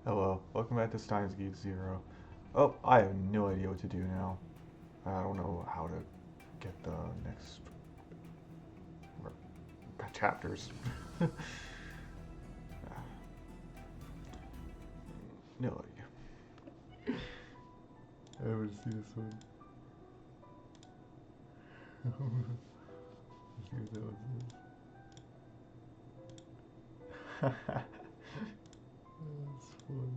Hello, welcome back to Steins Gate Zero. Oh, I have no idea what to do now. I don't know how to get the next chapters. No idea. I haven't seen this one. Let's see what that one says. That's fun.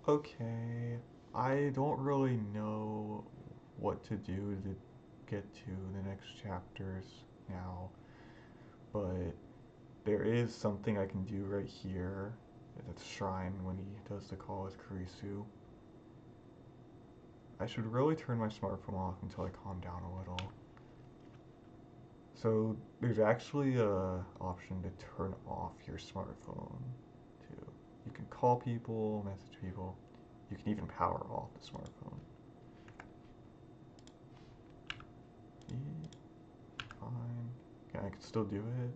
Okay, I don't really know what to do to get to the next chapters now, but there is something I can do right here at the shrine when he does the call with Kurisu. I should really turn my smartphone off until I calm down a little. So there's actually a option to turn off your smartphone too. You can call people, message people. You can even power off the smartphone. Fine. Okay, I can still do it.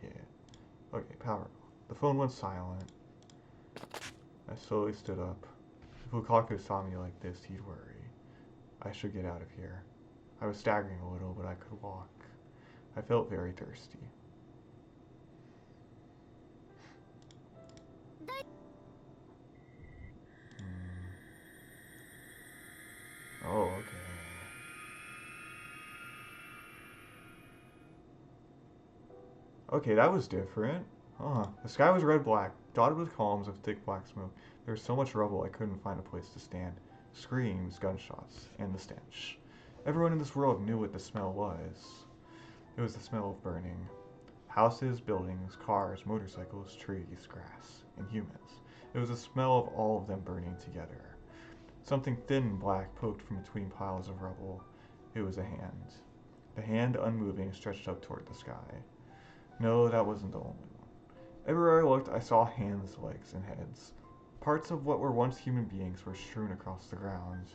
Yeah. Okay, power off. The phone went silent. I slowly stood up. If Lukako saw me like this, he'd worry. I should get out of here. I was staggering a little, but I could walk. I felt very thirsty. Oh, okay. Okay, that was different. Huh. The sky was red-black, dotted with columns of thick black smoke. There was so much rubble I couldn't find a place to stand. Screams, gunshots, and the stench. Everyone in this world knew what the smell was. It was the smell of burning. Houses, buildings, cars, motorcycles, trees, grass, and humans. It was the smell of all of them burning together. Something thin and black poked from between piles of rubble. It was a hand. The hand, unmoving, stretched up toward the sky. No, that wasn't the only one. Everywhere I looked, I saw hands, legs, and heads. Parts of what were once human beings were strewn across the ground.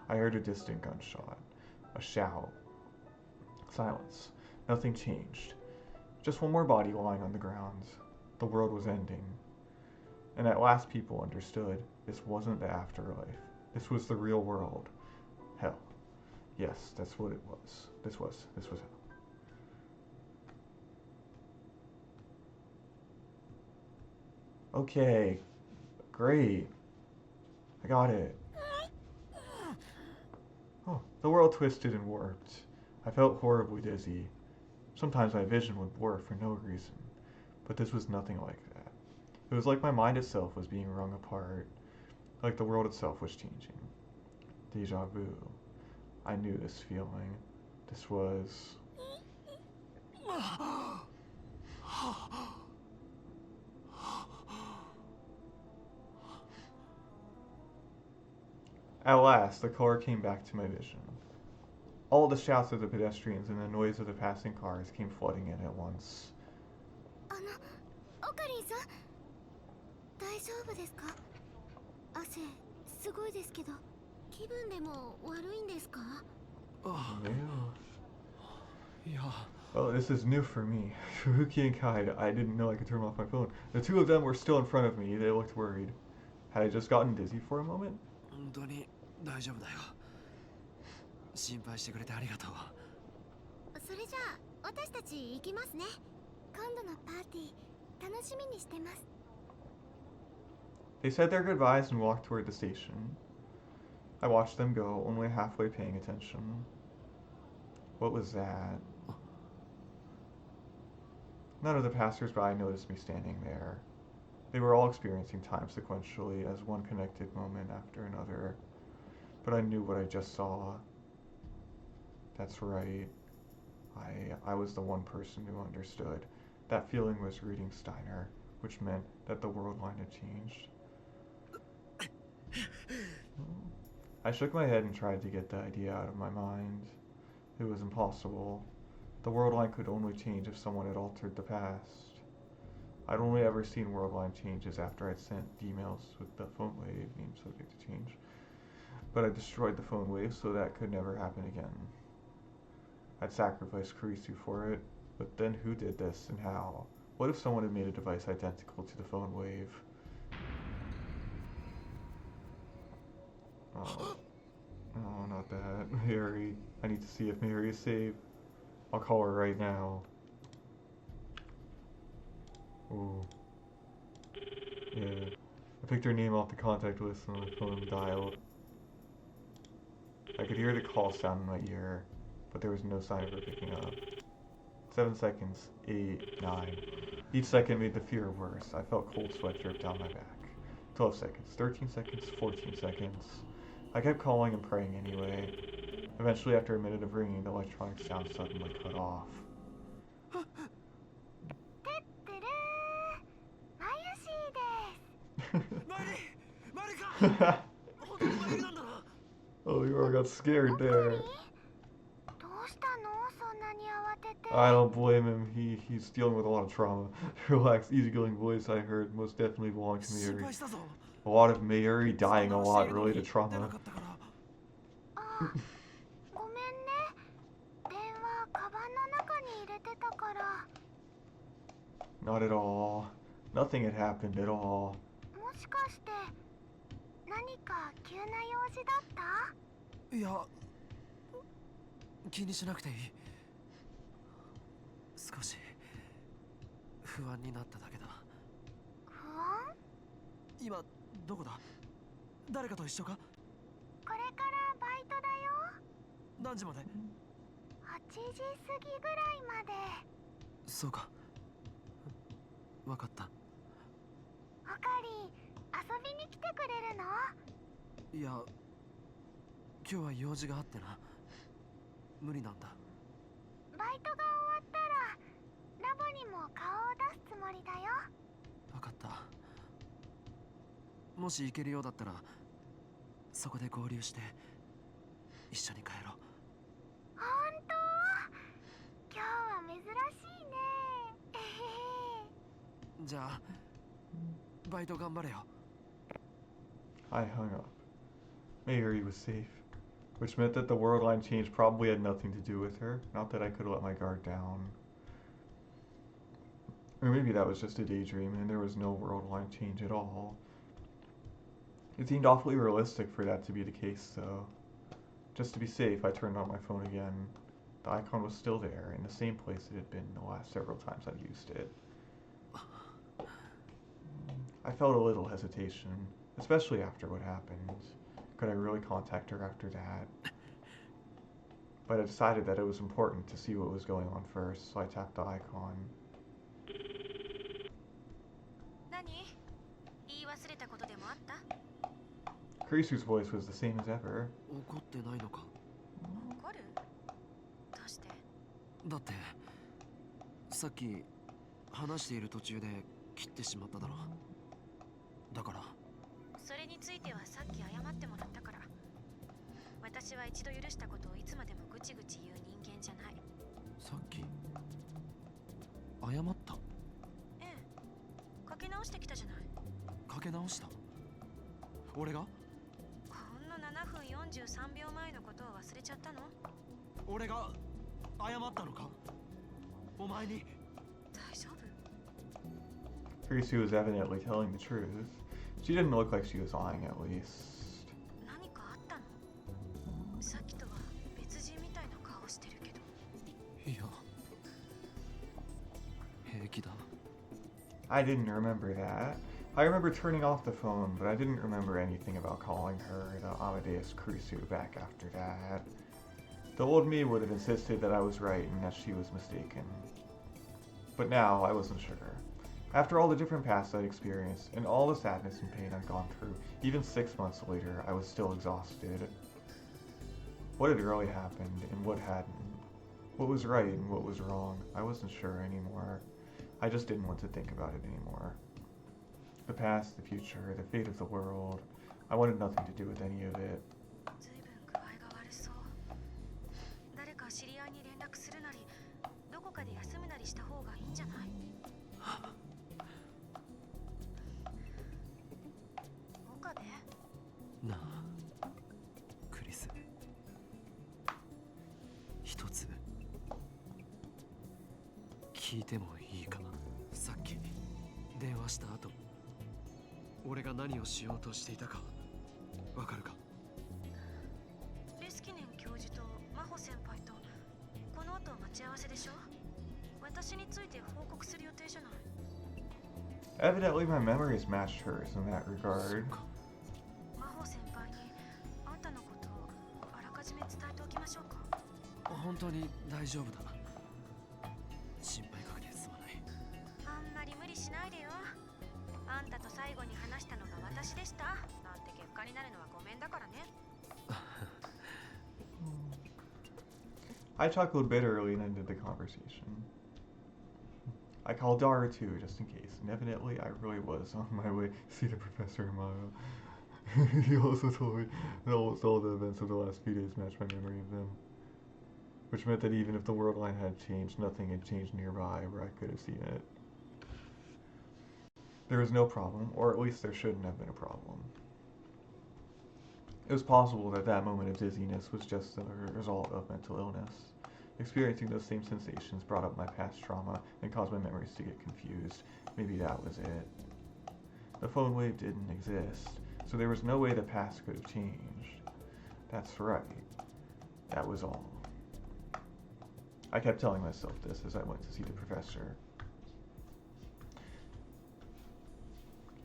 I heard a distant gunshot. A shout. Silence. Nothing changed. Just one more body lying on the ground. The world was ending. And at last people understood. This wasn't the afterlife. This was the real world. Hell. Yes, that's what it was. This was hell. Okay, great. I got it. Oh, the world twisted and warped. I felt horribly dizzy. Sometimes my vision would blur for no reason, but this was nothing like that. It was like my mind itself was being wrung apart, like the world itself was changing. Deja vu. I knew this feeling. This was... At last, the color came back to my vision. All the shouts of the pedestrians and the noise of the passing cars came flooding in at once. オカリンさん、大丈夫ですか？汗すごいですけど、気分でも悪いんですか？ Yeah. Oh, this is new for me. Furuki and Kai, I didn't know I could turn off my phone. The two of them were still in front of me. They looked worried. Had I just gotten dizzy for a moment? 本当に大丈夫だよ。心配してくれてありがとう。それじゃあ私たち行きますね。今度のパーティー楽しみにしてます。 They said their goodbyes and walked toward the station. I watched them go, only halfway paying attention. What was that? None of the passers-by noticed me standing there. They were all experiencing time sequentially as one connected moment after another. But I knew what I just saw. That's right. I was the one person who understood. That feeling was reading Steiner, which meant that the world line had changed. I shook my head and tried to get the idea out of my mind. It was impossible. The world line could only change if someone had altered the past. I'd only ever seen world line changes after I'd sent emails with the phone wave name subject to change. But I destroyed the phone wave so that could never happen again. I'd sacrificed Kurisu for it. But then who did this and how? What if someone had made a device identical to the phone wave? Oh, oh, not that. Mary. I need to see if Mary is safe. I'll call her right now. Ooh. Yeah. I picked her name off the contact list and my phone dialed. I could hear the call sound in my ear, but there was no sign of her picking up. 7 seconds, 8, 9. Each second made the fear worse. I felt cold sweat drip down my back. 12 seconds, 13 seconds, 14 seconds. I kept calling and praying anyway. Eventually, after a minute of ringing, the electronic sound suddenly cut off. Oh, you all got scared there. I don't blame him. He's dealing with a lot of trauma. Relaxed, easygoing voice I heard most definitely belonged to Mary. A lot of Mary dying a lot related to trauma. Not at all. Nothing had happened at all. Yeah. 気にしなくていい。少し不安になっただけだ。不安？今どこだ？誰かと一緒か？これからバイトだよ。何時まで？ 8時過ぎぐらいまで。そうか。わかった。おかり、遊びに来てくれるの？いや、今日は用事があってな。無理なんだ。バイトが終わったらラボにも顔を出すつもりだよ。わかった。もし行けるようだったらそこで合流して一緒に帰ろう。本当？今日は珍しいね。じゃあバイト頑張れよ。I hung up. Mary was safe, which meant that the world line change probably had nothing to do with her. Not that I could let my guard down. Or maybe that was just a daydream and there was no world line change at all. It seemed awfully realistic for that to be the case, though. Just to be safe, I turned on my phone again. The icon was still there, in the same place it had been the last several times I'd used it. I felt a little hesitation, especially after what happened. Could I really contact her after that? But I decided that it was important to see what was going on first, so I tapped the icon. Kurisu's voice was the same as ever. 怒ってないのか。怒る？どうして？だってさっき話している途中で切ってしまっただろ。だからそれについてはさっき謝ってもらったから。私は一度許したことをいつまでもぐちぐち言う人間じゃない。さっき謝った？ええ、かけ直してきたじゃない。かけ直した？俺が？ほんの7分43秒前のことを忘れちゃったの？俺が謝ったのか？お前に。大丈夫？ Kurisu was evidently telling the truth. She didn't look like she was lying, at least. 何かあったの？さっきとは別人みたいな顔してるけど。いや、平気だ。I didn't remember that. I remember turning off the phone, but I didn't remember anything about calling her the Amadeus Kurisu back after that. The old me would have insisted that I was right and that she was mistaken. But now, I wasn't sure. After all the different paths I'd experienced, and all the sadness and pain I'd gone through, even 6 months later, I was still exhausted. What had really happened, and what hadn't? What was right and what was wrong? I wasn't sure anymore. I just didn't want to think about it anymore. The past, the future, the fate of the world. I wanted nothing to do with any of it. ずいぶん具合が悪そう。誰か知り合いに連絡するなり、どこかで休むなりした方がいいんじゃない？岡部？なあ、クリス。一つ聞いてもいいかな。さっき電話した後、俺が何をしようとしていたかわかるか？レスキネン教授と真帆先輩とこの後待ち合わせでしょ。私について報告する予定じゃない。Evidently, my memories matched hers in that regard. 真帆先輩にあんたのことをあらかじめ伝えておきましょうか。本当に大丈夫だ。心配かけてすまない。あんまり無理しないでよ。あんたと最後に話したのが私でしたなんて結果になるのはごめんだからね。I chuckled bitterly and ended the conversation. I called Dara too, just in case, and evidently I really was on my way to see the Professor Amayo. He also told me that almost all the events of the last few days matched my memory of them, which meant that even if the world line had changed, nothing had changed nearby where I could have seen it. There was no problem, or at least there shouldn't have been a problem. It was possible that that moment of dizziness was just the result of mental illness. Experiencing those same sensations brought up my past trauma and caused my memories to get confused. Maybe that was it. The phone wave didn't exist, so there was no way the past could have changed. That's right. That was all. I kept telling myself this as I went to see the professor.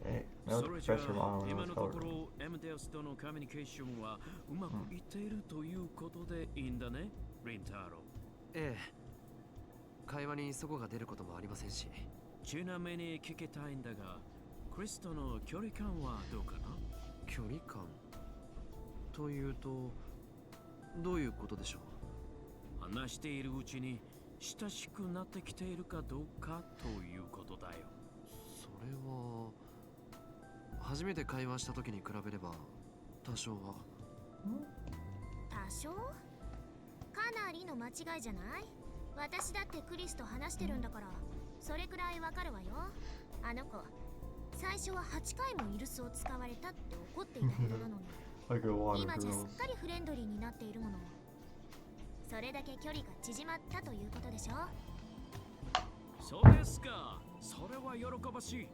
Okay, now the professor Mano knows how to... Amadeus とのコミュニケーションはうまくいっているということでいいんだね、リンタロウ。ええ。会話に齟齬が出ることもありませんし。ちなみに聞きたいんだが、クリスとの距離感はどうかな？距離感というと、どういうことでしょう？話しているうちに親しくなってきているかどうかということだよ。それは初めて会話した時に比べれば多少は。多少？かなりの間違いじゃない？私だってクリスと話してるんだから、それくらいわかるわよ。あの子、最初は8回もイルスを使われたって怒っていたほどなのに、今じゃすっかりフレンドリーになっているもの。それだけ距離が縮まったということでしょ。そうですか。それは喜ばしい。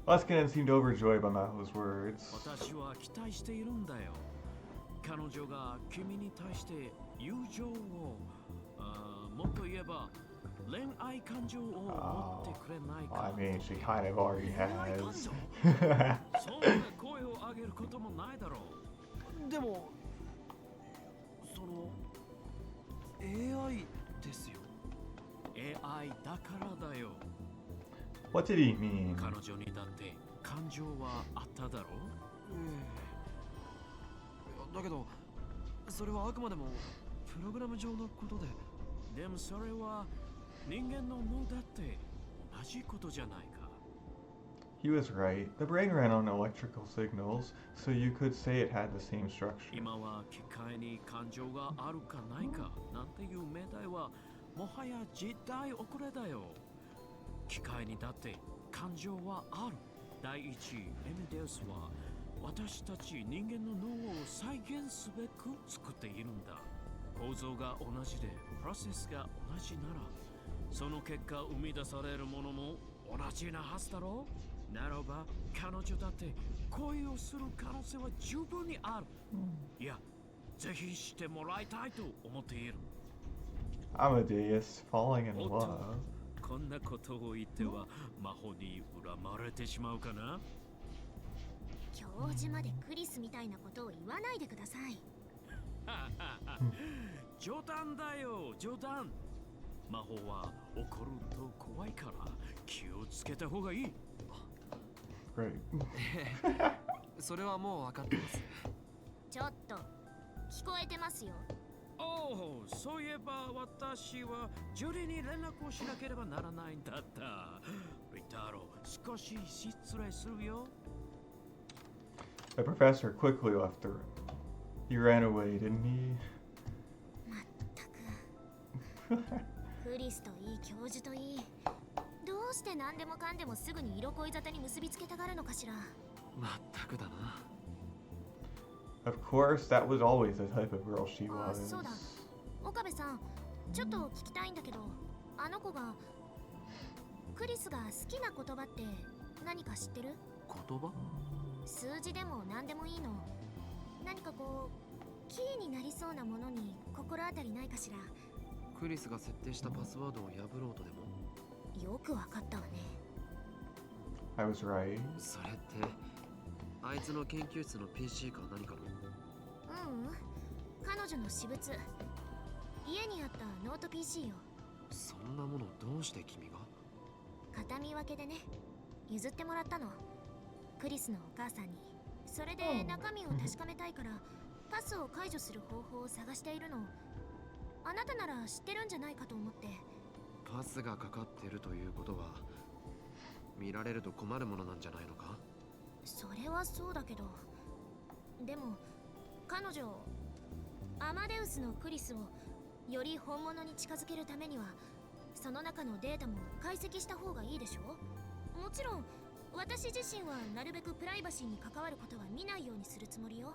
Luskinen seemed overjoyed by Maho's words. 私は期待しているんだよ。彼女が君に対して友情を、もっと言えば恋愛感情を持ってくれないか。I mean, she kind of already has. そんな声を上げることもないだろう。でも、その AI ですよ。AI だからだよ。What did he mean? 彼女にだって感情はあっただろう。だけど、それはあくまでもプログラム上のことで。でもそれは人間の脳だって同じことじゃないか。He was right. The brain ran on electrical signals, so you could say it had the same structure. 今は機械に感情があるかないかなんていう命題はもはや時代遅れだよ。機械にだって感情はある。第一、エメデウスは私たち人間の脳を再現すべく作っているんだ。構造が同じで、プロセスが同じなら、その結果生み出されるものも同じなはずだろう。ならば、彼女だって恋をする可能性は十分にある。いや、ぜひしてもらいたいと思っている。Amadeus falling in love. こんなことを言っては魔法に恨まれてしまうかな。教授までクリスみたいなことを言わないでください。冗談だよ、冗談。魔法は怒ると怖いから気をつけた方がいい。Great. それはもう分かってます。ちょっと聞こえてますよ。おお、そういえば私はジュリーに連絡をしなければならないんだった。リタロ、少し失礼するよ。The professor quickly left the room. He ran away, didn't he? まったく。クリスといい教授といい。どうして何でもかんでもすぐに色恋沙汰に結びつけたがるのかしら。まったくだな。Of course, that was always the type of girl she あ、 was. そうだ。岡部さん、ちょっと聞きたいんだけど、あの子がクリスが好きな言葉って何か知ってる？言葉？数字でも何でもいいの。何かこうキーになりそうなものに心当たりないかしら。クリスが設定したパスワードを破ろうとでも？よくわかったわね。I was right. それってあいつの研究室の PC か何かの？彼女の私物。家にあったノート PC よ。そんなものどうして君が？形見分けでね、譲ってもらったの。クリスのお母さんに。それで中身を確かめたいからパスを解除する方法を探しているの。あなたなら知ってるんじゃないかと思って。パスがかかってるということは見られると困るものなんじゃないのか？それはそうだけど、でも彼女アマデウスのクリスをより本物に近づけるためにはその中のデータも解析した方がいいでしょ。もちろん私自身はなるべくプライバシーに関わることは見ないようにするつもりよ。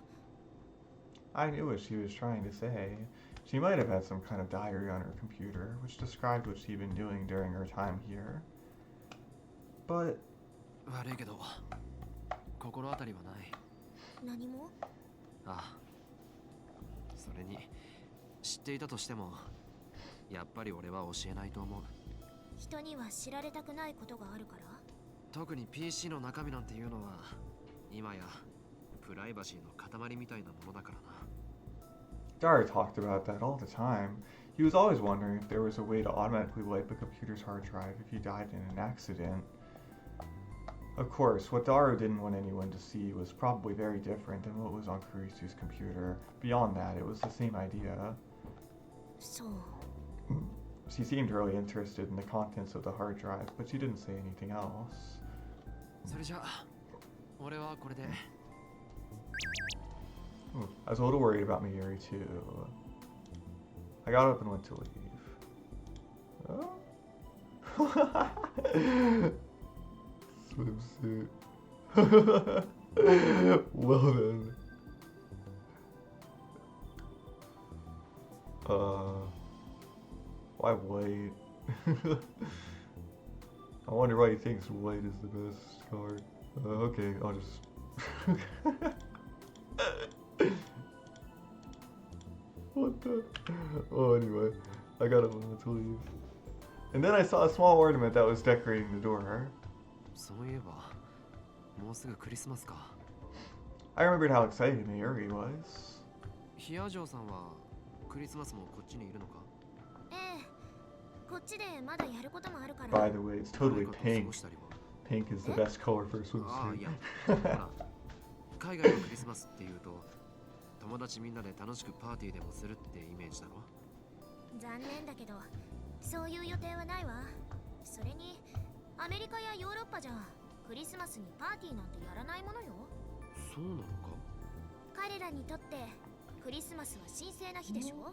I knew what she was trying to say. She might have had some kind of diary on her computer, which described what she'd been doing during her time here. But 悪いけど心当たりはない。何も？ああ、それに知っていたとしてもやっぱり俺は教えないと思う。人には知られたくないことがあるから？特に PC の中身なんていうのは今やプライバシーの塊みたいなものだからな。Dara talked about that all the time. He was always wondering if there was a way to automatically wipe a computer's hard drive if you died in an accident. Of course, what Dara didn't want anyone to see was probably very different than what was on Kurisu's computer. Beyond that, it was the same idea. そう。 She seemed really interested in the contents of the hard drive, but she didn't say anything else. それじゃあ俺はこれで。I was a little worried about Miyuri too. I got up and went to leave. Swimsuit. Well then. Why white? I wonder why he thinks white is the best color. Okay, I'll just... What the? Oh, anyway, I got up and went to leave. And then I saw a small ornament that was decorating the door. そういえばもうすぐクリスマスか。I remembered how excited Mayuri was. ヒア嬢さんはクリスマスもこっちにいるのか？ええ、こっちでまだやることもあるから。 By the way, it's totally pink. Pink is the best color for a ああ、い swimsuit. や、ほら、海外のクリスマスっていうと友達みんなで楽しくパーティーでもするってイメージだろ。残念だけどそういう予定はないわ。それにアメリカやヨーロッパじゃクリスマスにパーティーなんてやらないものよ。そうなのか？彼らにとってクリスマスは神聖な日でしょ。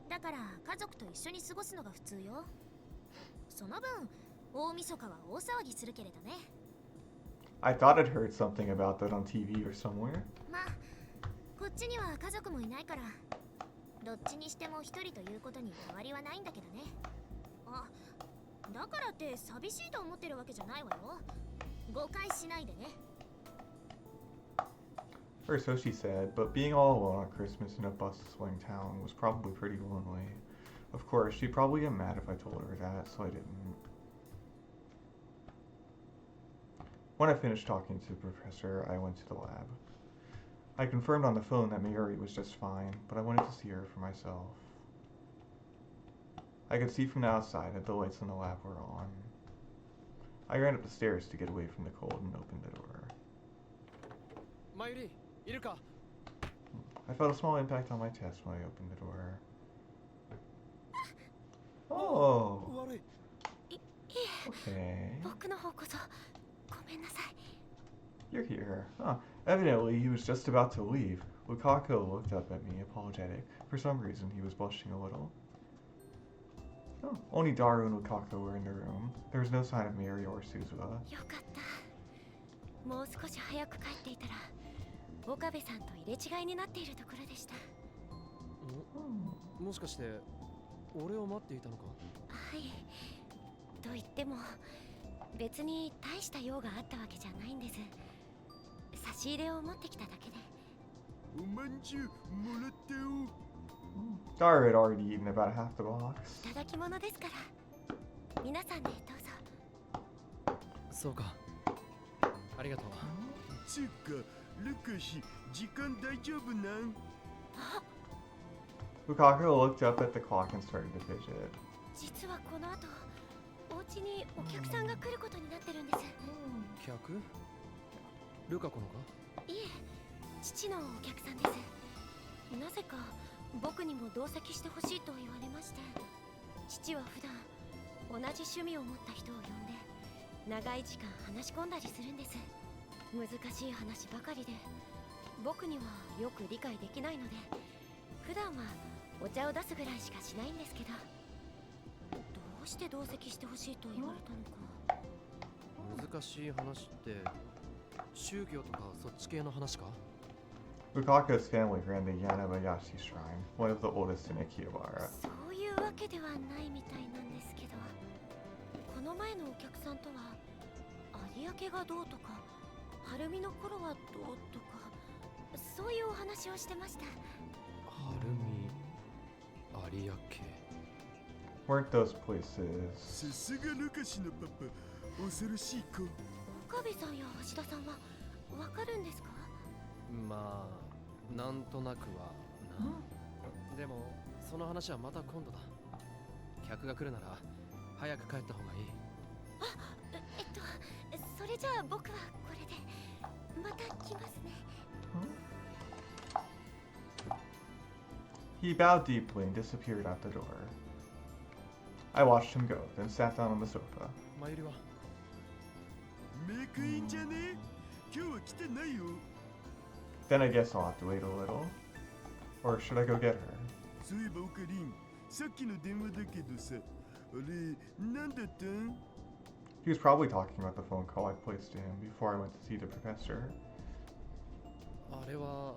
だから家族と一緒に過ごすのが普通よ。その分大晦日は大騒ぎするけれどね。 I thought I'd heard something about that on TV or somewhere. まあこっちには家族もいないからどっちにしても一人ということに変わりはないんだけどね。あ、だからって寂しいと思ってるわけじゃないわよ。誤解しないでね。 Or so she said, but being all alone on Christmas in a bustling town was probably pretty lonely. Of course, she'd probably get mad if I told her that, so I didn't. When I finished talking to the professor, I went to the lab. I confirmed on the phone that Mayuri was just fine, but I wanted to see her for myself. I could see from the outside that the lights in the lab were on. I ran up the stairs to get away from the cold and opened the door. Mayuri, いるか? I felt a small impact on my chest when I opened the door. Oh! いえ、 Okay. 僕の方こそごめんなさい。 You're here. Huh. Evidently, he was just about to leave. Lukako looked up at me, apologetic. For some reason, he was blushing a little. Oh, only Daru and Lukako were in the room. There was no sign of Miri or Suzuha. よかった。もう少し早く帰っていたら岡部さんと入れ違いになっているところでした。もしかして俺を待っていたのか？はい。ど言っても別に大した用があったわけじゃないんです。差し入れを持ってきただけで。おまんじゅうもらったよ。Dara had already eaten about half the box. いただき物ですから。皆さんでどうぞ。そうか。ありがとう。つうか、ルカシ、時間大丈夫なん？ Lukako looked up at the clock and started to fidget. 実はこの後、お家にお客さんが来ることになってるんです。客？ルカ子のか？いえ、父のお客さんです。なぜか僕にも同席してほしいと言われまして、父は普段同じ趣味を持った人を呼んで長い時間話し込んだりするんです。難しい話ばかりで僕にはよく理解できないので、普段はお茶を出すぐらいしかしないんですけど、どうして同席してほしいと言われたのか。難しい話って宗教とかそっち系の話か？ Lukako's family ran the Yanabayashi Shrine, one of the oldest in Akihabara. そういうわけではないみたいなんですけど、この前のお客さんとは有明がどうとか晴海の頃はどうとか、そういうお話をしてました。晴海、有明。 Weren't those places? さすがルカシのパパ、恐ろしい子。岡部さんや橋田さんはわかるんですか？まあ、なんとなくはな。でも、その話はまた今度だ。客が来るなら早く帰った方がいい。それじゃあ僕はこれでまた来ますね。He bowed deeply and disappeared out the door. I watched him go, then sat down on the sofa. マユリはメイクインじゃね？今日は来てないよ。Then I guess I'll have to wait a little. Or should I go get her? そういえばオカリン、さっきの電話だけどさ、あれ、なんだったん？ He was probably talking about the phone call I placed to him before I went to see the professor. あれは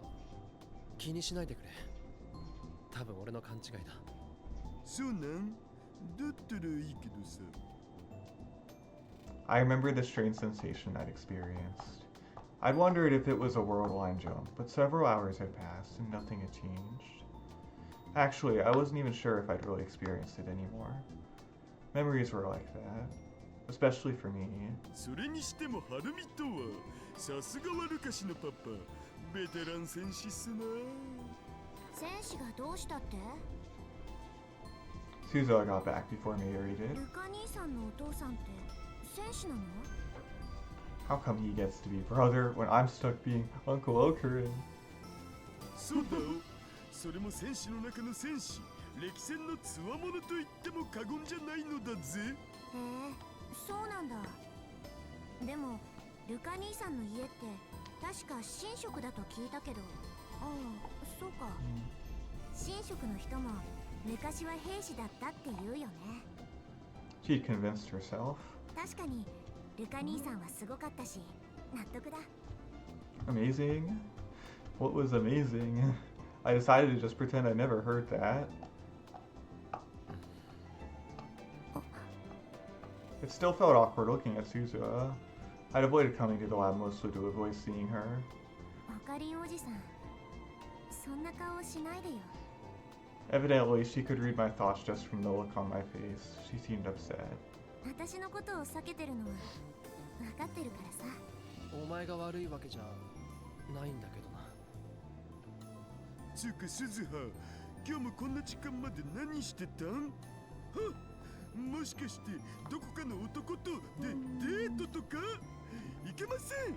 気にしないでくれ。多分俺の勘違いだ。そうなん？だったらいいけどさ。I remembered the strange sensation I'd experienced. I'd wondered if it was a world-line jump, but several hours had passed and nothing had changed. Actually, I wasn't even sure if I'd really experienced it anymore. Memories were like that, especially for me. それにしてもハルミとは、さすがはルカシのパパ、ベテラン戦士っすな。戦士がどうしたって？ Suzo got back before Mayuri did. ルカ兄さんのお父さんって戦士なの？ How come he gets to be brother when I'm stuck being Uncle Okurin? そうだよ。それも戦士の中の戦士、歴戦の強者と言っても過言じゃないのだぜ。へえ、そうなんだ。でもルカ兄さんの家って確か神職だと聞いたけど。ああ、そうか。神職の人も昔は兵士だったって言うよね。 She convinced herself. 確かにルカ兄さんはすごかったし、納得だ。 Amazing? What was amazing? I decided to just pretend I never heard that. It still felt awkward looking at Suzuha. I'd avoided coming to the lab mostly to avoid seeing her. オカリンおじさん、そんな顔しないでよ。 Evidently, she could read my thoughts just from the look on my face. She seemed upset. 私のことを避けてるのは分かってるからさ。お前が悪いわけじゃないんだけどな。つうかスズハ、今日もこんな時間まで何してたん？はっ、もしかしてどこかの男とデートとか？いけません。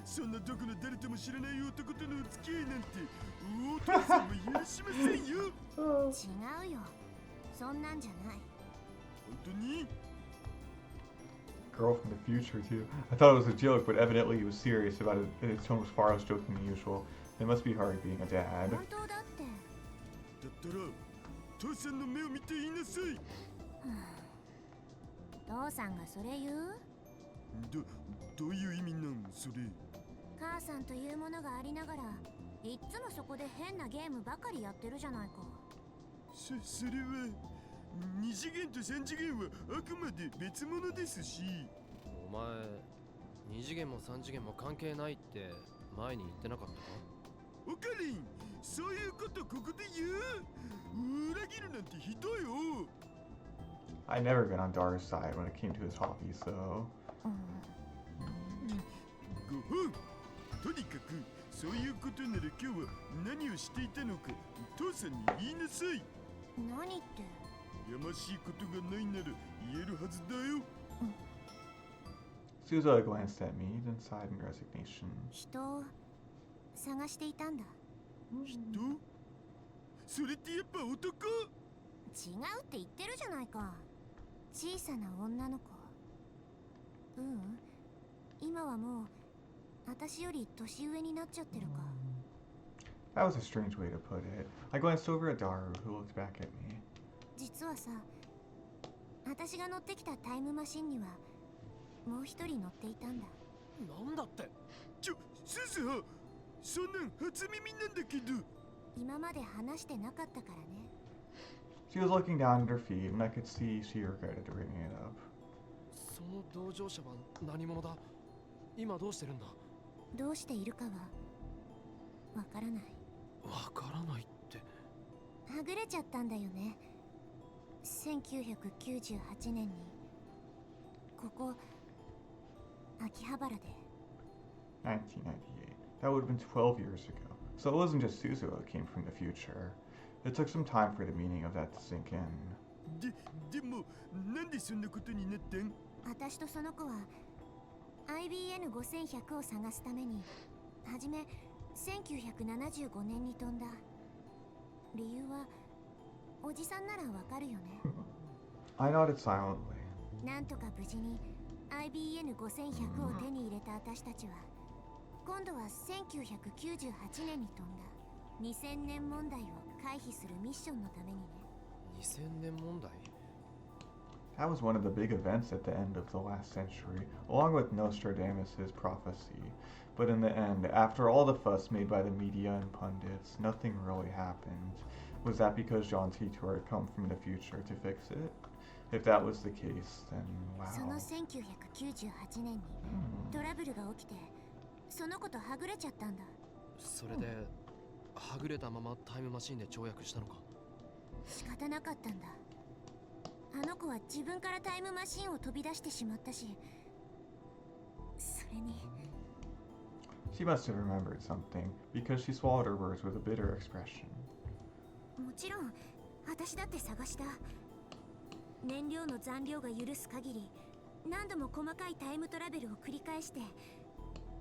そんなどこの誰とも知らない男とのお付き合いなんてお父さんも許しませんよ。違うよ、そんなんじゃない。本当にGirl from the future, too. I thought it was a joke, but evidently he was serious about it, and his tone was far less joking than usual. It must be hard being a dad. 本当だって。だったら父さんの目を見て言いなさい。父さんがそれ言う？どういう意味なんそれ？母さんというものがありながら、いっつもそこで変なゲームばかりやってるじゃないか。それは2次元と3次元はあくまで別物ですし。お前2次元も3次元も関係ないって前に言ってなかったか？おかりん、そういうことここで言う？裏切るなんてひどいよ。 I never been on Dara's side when it came to his hobby, so ご本。とにかくそういうことなら今日は何をしていたのか父さんに言いなさい。何って。やましいことがないなら言えるはずだよ。Suzuha glanced at me, then sighed in resignation. 人を探していたんだ。人？それってやっぱ男？違うって言ってるじゃないか。小さな女の子。今はもう私より年上になっちゃってるか。That was a strange way to put it. I glanced over at Daru, who looked back at me. 実はさ、私が乗ってきたタイムマシンにはもう一人乗っていたんだ。なんだって？鈴葉、そんなん初耳なんだけど。今まで話してなかったからね。She was looking down at her feet, and I could see she regretted bringing it up. その同乗者は何者だ？今どうしてるんだ？どうしているかはわからない。わからないって。はぐれちゃったんだよね。1998年にここ秋葉原で。1998. That would have been 12 years ago. So it wasn't just Suzuha who came from the future. It took some time for the meaning of that to sink in. でもなんでそんなことになったん？私とその子は IBN5100 を探すためにはじめ1975年に飛んだ。理由はおじさんならわかるよね。I nodded silently. なんとか無事に IBN5100 を手に入れた私たちは今度は1998年に飛んだ2000年問題を回避するミッションのためにね。2000年問題？ That was one of the big events at the end of the last century, along with Nostradamus' prophecy. But in the end, after all the fuss made by the media and pundits, nothing really happened. Was that because Jean Titor had come from the future to fix it? If that was the case, then その wow. 1998年にトラブルが起きてその子とはぐれちゃったんだ。それではぐれたままタイムマシンで跳躍したのか？仕方なかったんだ。あの子は自分からタイムマシンを飛び出してしまったし、それに She must have remembered something, because she swallowed her words with a bitter expression. もちろん私だって探した。燃料の残量が許す限り何度も細かいタイムトラベルを繰り返して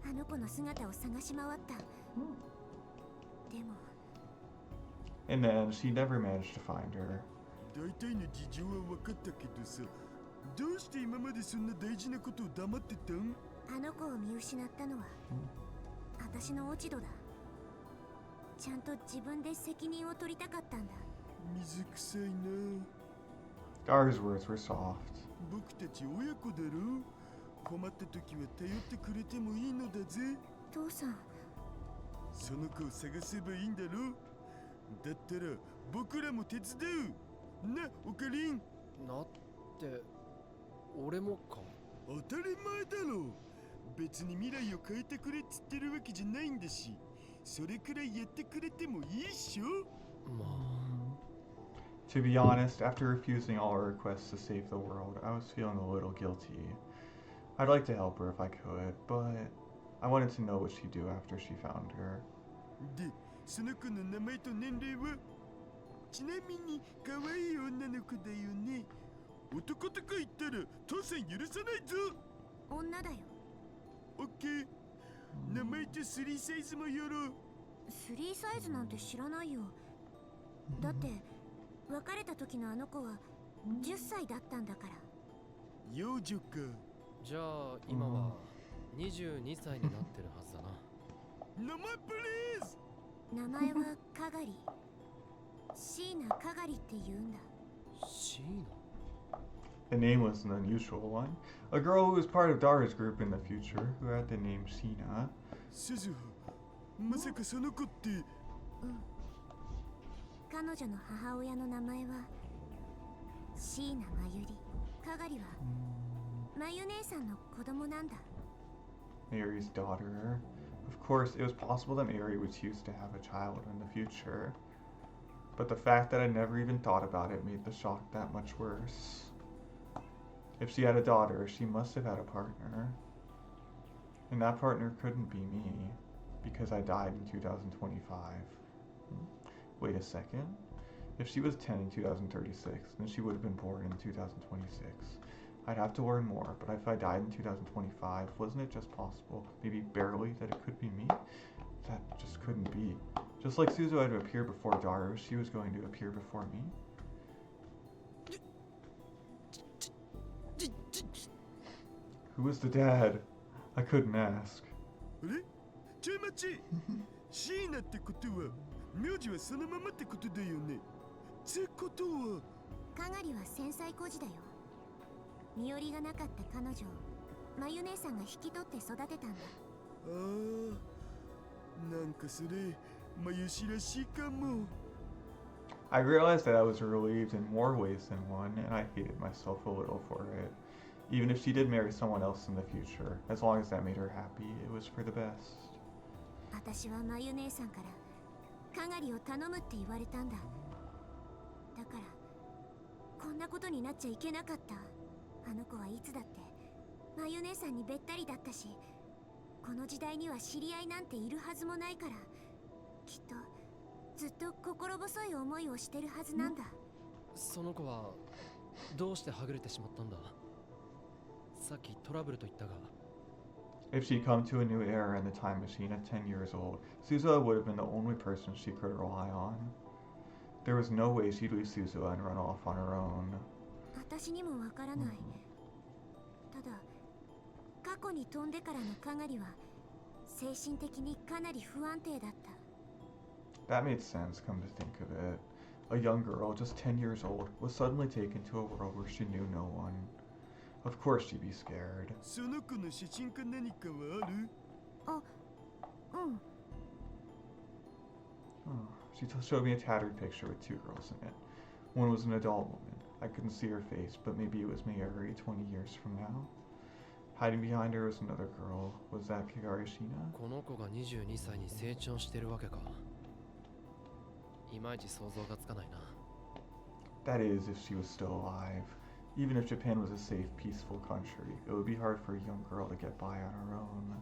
あの子の姿を探し回った。でも In the end, she never managed to find her. 大体の事情は分かったけどさ、どうして今までそんな大事なことを黙ってたん？あの子を見失ったのは私の落ち度だ。ちゃんと自分で責任を取りたかったんだ。水臭いな。 Dara's words were soft. 僕たち親子だろ。困った時は頼ってくれてもいいのだぜ。父さん、その子を探せばいいんだろ。だったら僕らも手伝うな、おかりん。なって俺もか？当たり前だろ。別に未来を変えてくれっつってるわけじゃないんだし、それくらいやってくれてもいいっしょ。まあ To be honest, after refusing all her requests to save the world, I was feeling a little guilty. I'd like to help her if I could, but I wanted to know what she'd do after she found her. で、その子の名前と年齢は？ちなみに可愛い女の子だよね。男とか言ったら父さん許さないぞ。女だよ。オッケー。名前と3サイズもよろう。3サイズなんて知らないよ。だって別れた時のあの子は10歳だったんだから。幼女か。じゃあ今は22歳になってるはずだな。名前プリーズ。名前はカガリ。シーナ・カガリって言うんだ。シーナ？ The name was an unusual one. A girl who was part of Dara's group in the future, who had the name Sheena. 鈴葉、まさかその子って。彼女の母親の名前は椎名真由里、かがりは真由姉さんの子供なんだ。 Mary's daughter. Of course, it was possible that Mary would choose to have a child in the future. But the fact that I never even thought about it made the shock that much worse. If she had a daughter, she must have had a partner. And that partner couldn't be me, because I died in 2025. Wait a second. If she was 10 in 2036, then she would have been born in 2026. I'd have to learn more, but if I died in 2025, wasn't it just possible, maybe barely, that it could be me? That just couldn't be. Just like Suzu had to appear before Daru, she was going to appear before me. Who was the dad? I couldn't ask. あれちょい待ちシーナってことは名字はそのままってことだよねってことはかがりは戦災孤児だよ。身寄りがなかった彼女を真由姉さんが引き取って育てたんだ。ああなんかそれまゆしらしいかも I realized that I was relieved in more ways than one, and I hated myself a little for it. Even if she did marry someone else in the future, as long as that made her happy, it was for the best. 私は真由姉さんからかがりを頼むって言われたんだ。だからこんなことになっちゃいけなかった。あの子はいつだって真由姉さんにべったりだったし、この時代には知り合いなんているはずもないから、きっとずっと心細い思いをしてるはずなんだ。その子はどうしてはぐれてしまったんだ。さっきトラブルと言ったが。If she'd come to a new era in the time machine at 10 years old, Suzuha would have been the only person she could rely on. There was no way she'd leave Suzuha and run off on her own. 私にもわからない。ただ過去に飛んでからのかがりは精神的にかなり不安定だった。 That made sense, come to think of it. A young girl, just 10 years old, was suddenly taken to a world where she knew no one. Of course she'd be scared. その子の写真か何かはあるあ、うん。 Oh, she showed me a tattered picture with two girls in it. One was an adult woman. I couldn't see her face, but maybe it was Mayuri 20 years from now. Hiding behind her was another girl. Was that Kagari Shina? この子が22歳に成長してるわけか。いまいち想像がつかないな。 That is, if she was still alive. Even if Japan was a safe, peaceful country, it would be hard for a young girl to get by on her own.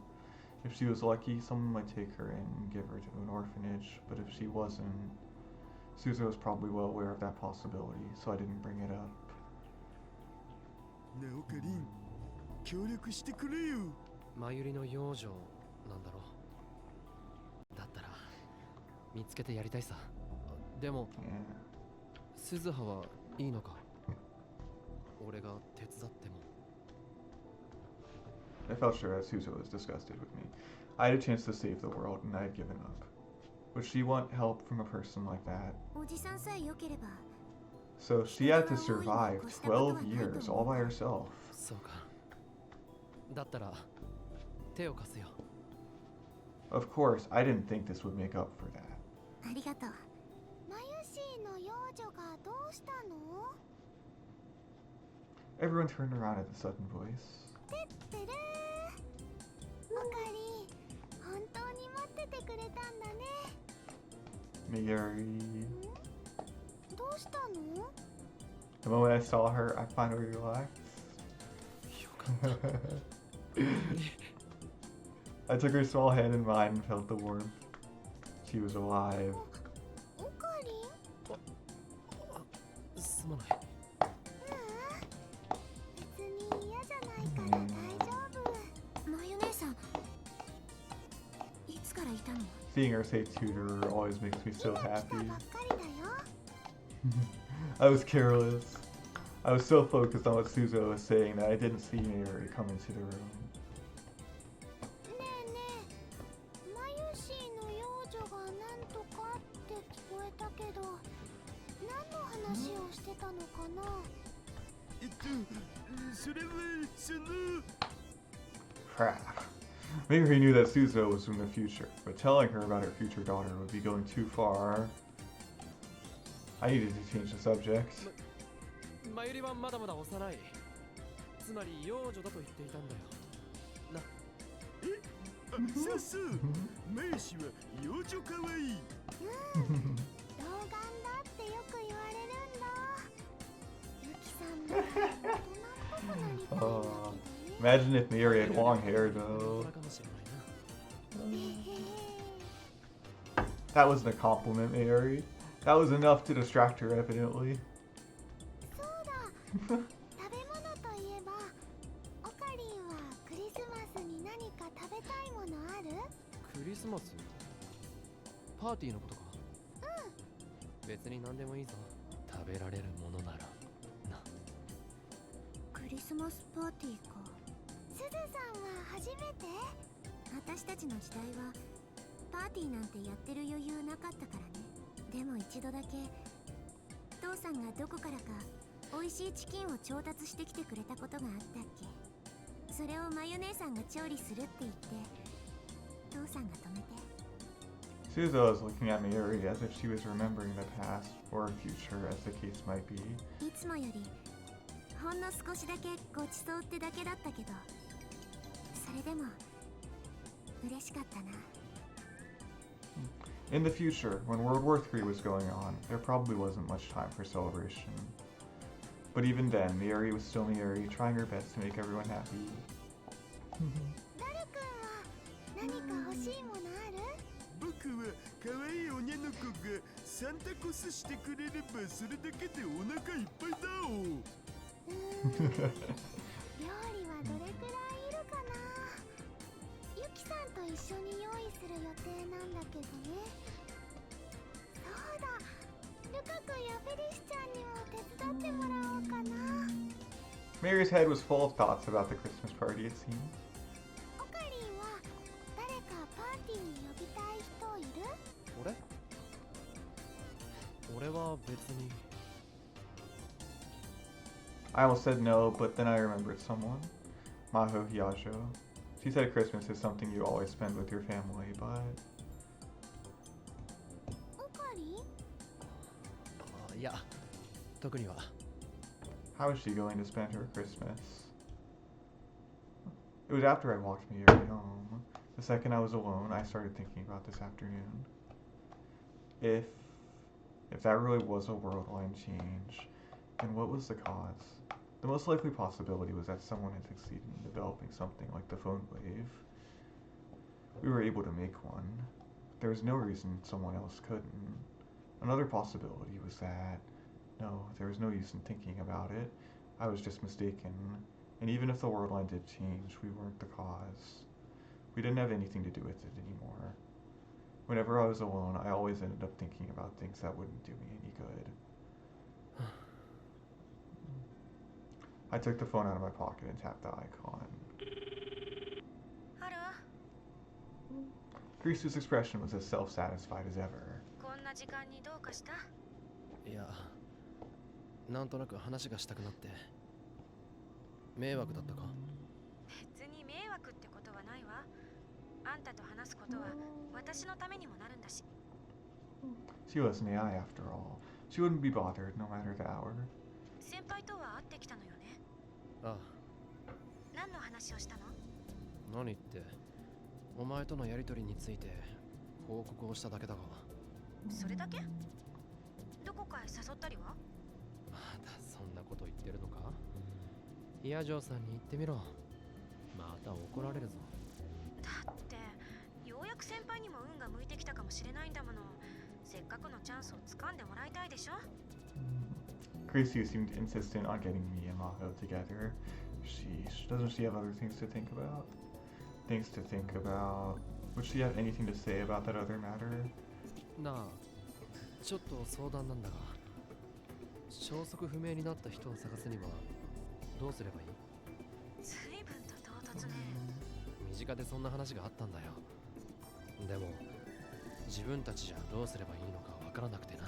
If she was lucky, someone might take her in and give her to an orphanage, but if she wasn't, Suzu was probably well aware of that possibility, so I didn't bring it up. なおかりん協力してくれよ真由里の養女なんだろう。だったら見つけてやりたいさ。でも Yeah. 鈴葉はいいのか。俺が手伝っても。 I felt sure that Suzu was disgusted with me. I had a chance to save the world, and I had given up. Would she want help from a person like that? おじさんさえ良ければ。 So she had to survive 12 years all by herself. そうか。だったら手を貸すよ。 Of course, I didn't think this would make up for that. ありがとう。マユシーの幼女がどうしたの？ Everyone turned around at the sudden voice. てってるー。おかり、本当に待っててくれたんだね。 Mayuri. どうしたの？ The moment I saw her, I finally relaxed. よかった。I took her small hand in mine and felt the warmth. She was alive. おかりん？すまない。別に嫌じゃないから大丈夫。マユ姉さん、いつからいたの？ Seeing her say tutor always makes me so 今来た happy. ばっかりだよ。 I was careless. I was so focused on what Suzo was saying that I didn't see Mayuri come into the room. ねえねえ、マユシーの幼女がなんとかって聞こえたけど、何の話をしてたのかな？それはその Crap. Mayuri knew that Suzo was from the future, but telling her about her future daughter would be going too far. I needed to change the subject. マユリはまだまだ幼い。つまり幼女だと言っていたんだよな。そうそう。マヤシは幼女かわいい。童顔だってよく言われるんだ。ユキさんも大人っぽくなりたいんだけどね。Imagine if Miri had long hair, though. かもしれないな。That wasn't a compliment, Miri. That was enough to distract her, evidently. そうだ。食べ物といえば、オカリンはクリスマスに何か食べたいものある？クリスマス？パーティーのことか。別に何でもいいぞ。食べられるものならな。クリスマスパーティーか。すずさんは初めて？私たちの時代はパーティーなんてやってる余裕なかったからね。でも一度だけ父さんがどこからか美味しいチキンを調達してきてくれたことがあったっけ。それをマユ姉さんが調理するって言って父さんが止めて。 Suzo was looking at Miri as if she was remembering the past or future, as the case might be. いつもよりほんの少しだけごちそうってだけだったけど、それでも嬉しかったな。In the future, when World War III was going on, there probably wasn't much time for celebration. But even then, Miri was still Miri, trying her best to make everyone happy. ダルくんは何か欲しいものある？僕は可愛い女の子がサンタコスしてくれればそれだけでお腹いっぱいだお。料理はどれくらいいるかな。ユキさんと一緒に用意する予定なんだけどね。そうだ、ルカ君やフェリシちゃんにも手伝ってもらおうかな。 Miri's head was full of thoughts about the Christmas party, it seemed. オカリンは誰かパーティーに呼びたい人いる？俺は別に。I almost said no, but then I remembered someone. Maho Hyajo. She said Christmas is something you always spend with your family, but... オカリン？いや、特には。How is she going to spend her Christmas? It was after I walked Miri home. The second I was alone, I started thinking about this afternoon. If that really was a world line change, then what was the cause? The most likely possibility was that someone had succeeded in developing something like the phone wave. We were able to make one. There was no reason someone else couldn't. Another possibility was that, no, there was no use in thinking about it. I was just mistaken. And even if the world line did change, we weren't the cause. We didn't have anything to do with it anymore. Whenever I was alone, I always ended up thinking about things that wouldn't do me any good. I took the phone out of my pocket and tapped the icon. ハロー。 Grisu's expression was as self-satisfied as ever. こんな時間にどうかした？いや、なんとなく話がしたくなって。迷惑だったか？別に迷惑ってことはないわ。あんたと話すことは私のためにもなるんだし。She was an AI after all. She wouldn't be bothered no matter the hour. 先輩とは会ってきたのよね。ああ。何の話をしたの？何って、お前とのやりとりについて報告をしただけだが。それだけ？どこかへ誘ったりは？まだそんなこと言ってるのか？ヒヤジョーさんに言ってみろ。また怒られるぞ。だってようやく先輩にも運が向いてきたかもしれないんだもの。せっかくのチャンスを掴んでもらいたいでしょ。Grisu seemed insistent on getting me and Maho together. Doesn't she have other things to think about? Things to think about? Would she have anything to say about that other matter? なあ、ちょっと相談なんだが、消息不明になった人を探すにはどうすればいい？随分と唐突ね。身近でそんな話があったんだよ。でも自分たちじゃどうすればいいのかわからなくてな。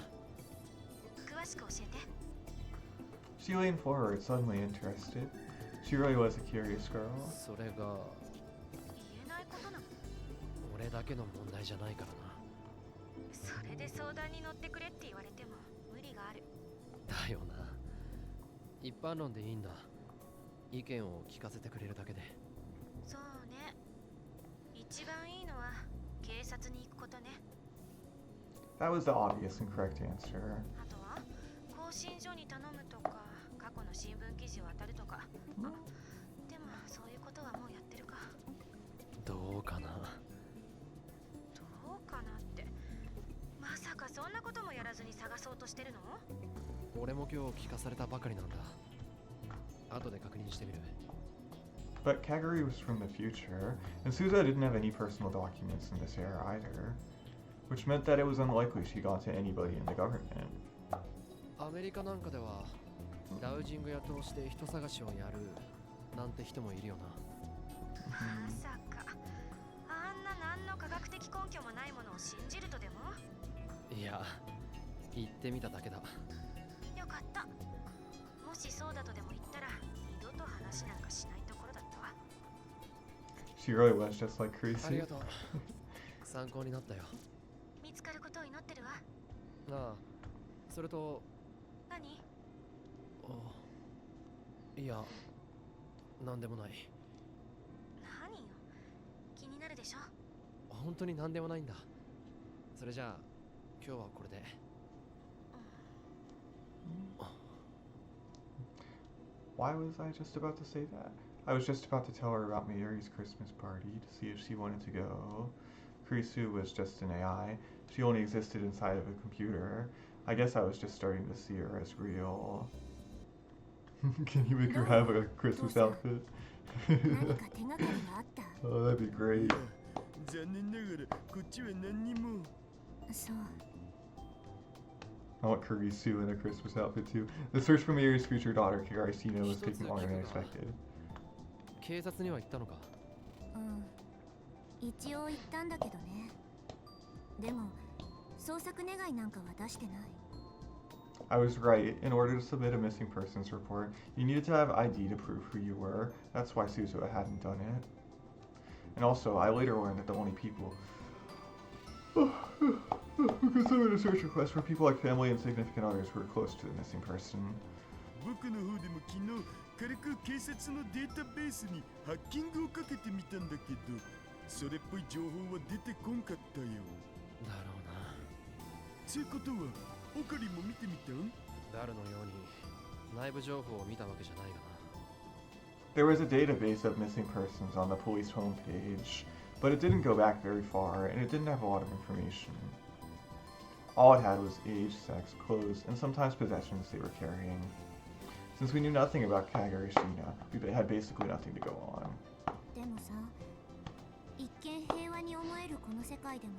詳しく教えて。She leaned forward, suddenly interested. She really was a curious girl. それが言えないことなの？俺だけの問題じゃないからな。それで相談に乗ってくれって言われても無理がある。だよな。一般論でいいんだ。意見を聞かせてくれるだけで。そうね。一番いいのは警察に行くことね。 That was the obvious and correct answer. あとは更新所に頼むとか、過去の新聞記事を当たるとか。あ、でもそういうことはもうやってるか。どうかな。どうかなって。まさかそんなこともやらずに探そうとしてるの？俺も今日聞かされたばかりなんだ。後で確認してみる。But Kagari was from the future, and Souza didn't have any personal documents in this era either, which meant that it was unlikely she got to anybody in the government. アメリカなんかではダウジング屋通して人探しをやるなんて人もいるよな。まさかあんな何の科学的根拠もないものを信じるとでも？いや、言ってみただけだ。よかった。もしそうだとでも言ったら二度と話なんかしないところだったわ。 She really was just like あり crazy. がとう。参考になったよ。見つかることを祈ってるわ。なあ、それと、何？いや、なんでもない。何よ。気になるでしょ。本当になんでもないんだ。それじゃあ、今日はこれで。Why was I just about to say that? I was just about to tell her about Mayuri's Christmas party to see if she wanted to go. Kurisu was just an AI. She only existed inside of a computer. I guess I was just starting to see her as real. Can you make her have a Christmas outfit? 何か手がかりがあった？ Oh, that'd be great. 残念ながらこっちは何にも。そう。 I want Kurisu in a Christmas outfit too. The search for Mayuri's future daughter, Kagari Sino, was taking longer than expected. 警察には行ったのか？うん。一応言ったんだけどね。でも捜索願いなんかは出してない。 I was right. In order to submit a missing persons report, you needed to have ID to prove who you were. That's why Suzuha hadn't done it. And also, I later learned that the only people who could submit a search request were people like family and significant others who were close to the missing person. 僕の方でも昨日軽く警察のデータベースにハッキングをかけてみたんだけど、それっぽい情報は出てこんかったよ。だろうな。つうことはオカリも見てみたん？誰のように内部情報を見たわけじゃないがな。 There was a database of missing persons on the police homepage, but it didn't go back very far, and it didn't have a lot of information. All it had was age, sex, clothes, and sometimes possessions they were carrying. Since we knew nothing about Kagari Shina, we had basically nothing to go on. でもさ、一見平和に思えるこの世界でも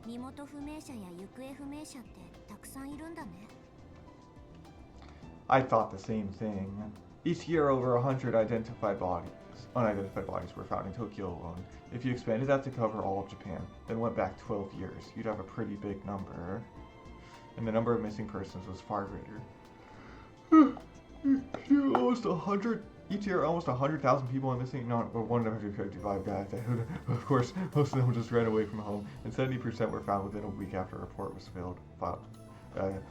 身元不明者や行方不明者ってたくさんいるんだね。 I thought the same thing. Each year, over 100 unidentified bodies were found in Tokyo alone. If you expanded that to cover all of Japan, then went back 12 years, you'd have a pretty big number. And the number of missing persons was far greater. Almost 100. Each year, almost 100,000 people are missing. No, 155 guys. Of course, most of them just ran away from home, and 70% were found within a week after a report was filed. But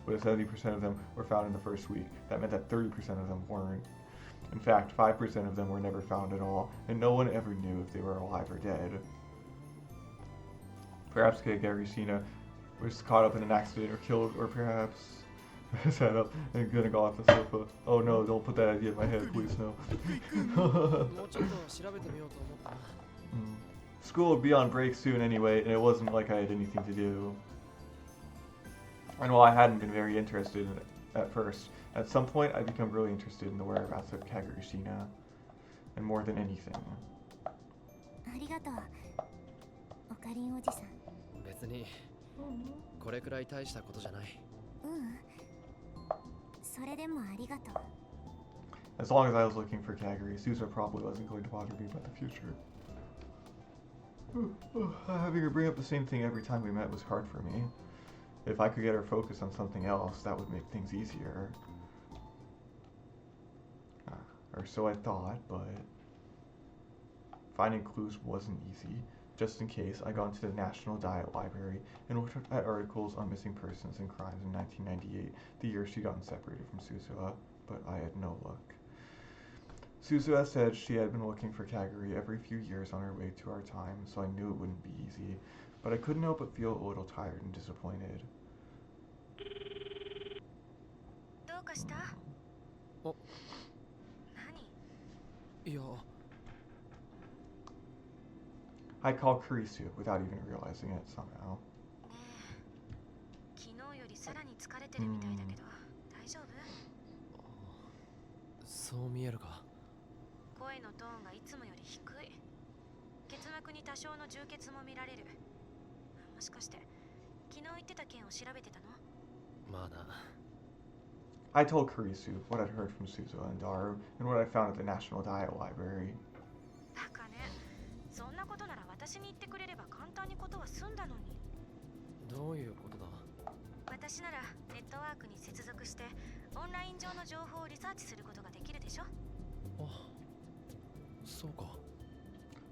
70% of them were found in the first week. That meant that 30% of them weren't. In fact, 5% of them were never found at all, and no one ever knew if they were alive or dead. Perhaps Kagari Shina was caught up in an accident or killed, or perhaps sat up and gonna go off the sofa. Oh no, don't put that idea in my head, please no. もうちょっと調べてみようと思ったな。School would be on break soon anyway, and it wasn't like I had anything to do. And while I hadn't been very interested in it at first, at some point I became really interested in the whereabouts of Kagari Shina, and more than anything. ありがとう、オカリンおじさん。別にこれくらい大したことじゃない。うん。それでもありがとう。 As long as I was looking for Kagari, Suzuha probably wasn't going to bother me about the future. Having her bring up the same thing every time we met was hard for me. If I could get her focused on something else, that would make things easier. Or so I thought, but finding clues wasn't easy. Just in case, I got into the National Diet Library and looked at articles on missing persons and crimes in 1998, the year she'd gotten separated from Suzuha. but I had no luck. Suzuha said she had been looking for Kagari every few years on her way to our time, so I knew it wouldn't be easy, but I couldn't help but feel a little tired and disappointed. どうかした？お何？いや I called Kurisu without even realizing it somehow. ねえ、昨日よりさらに疲れてるみたいだけど、大丈夫？そう見えるか。声のトーンがいつもより低い。結膜に多少の充血も見られる。もしかして昨日言ってた件を調べてたの？まだ I told Kurisu what I'd heard from Suzuha and Daru and what I found at the National Diet Library. バカね。そんなことなら私に言ってくれれば簡単にことは済んだのに。どういうことだ。私ならネットワークに接続してオンライン上の情報をリサーチすることができるでしょ。あ、そうか。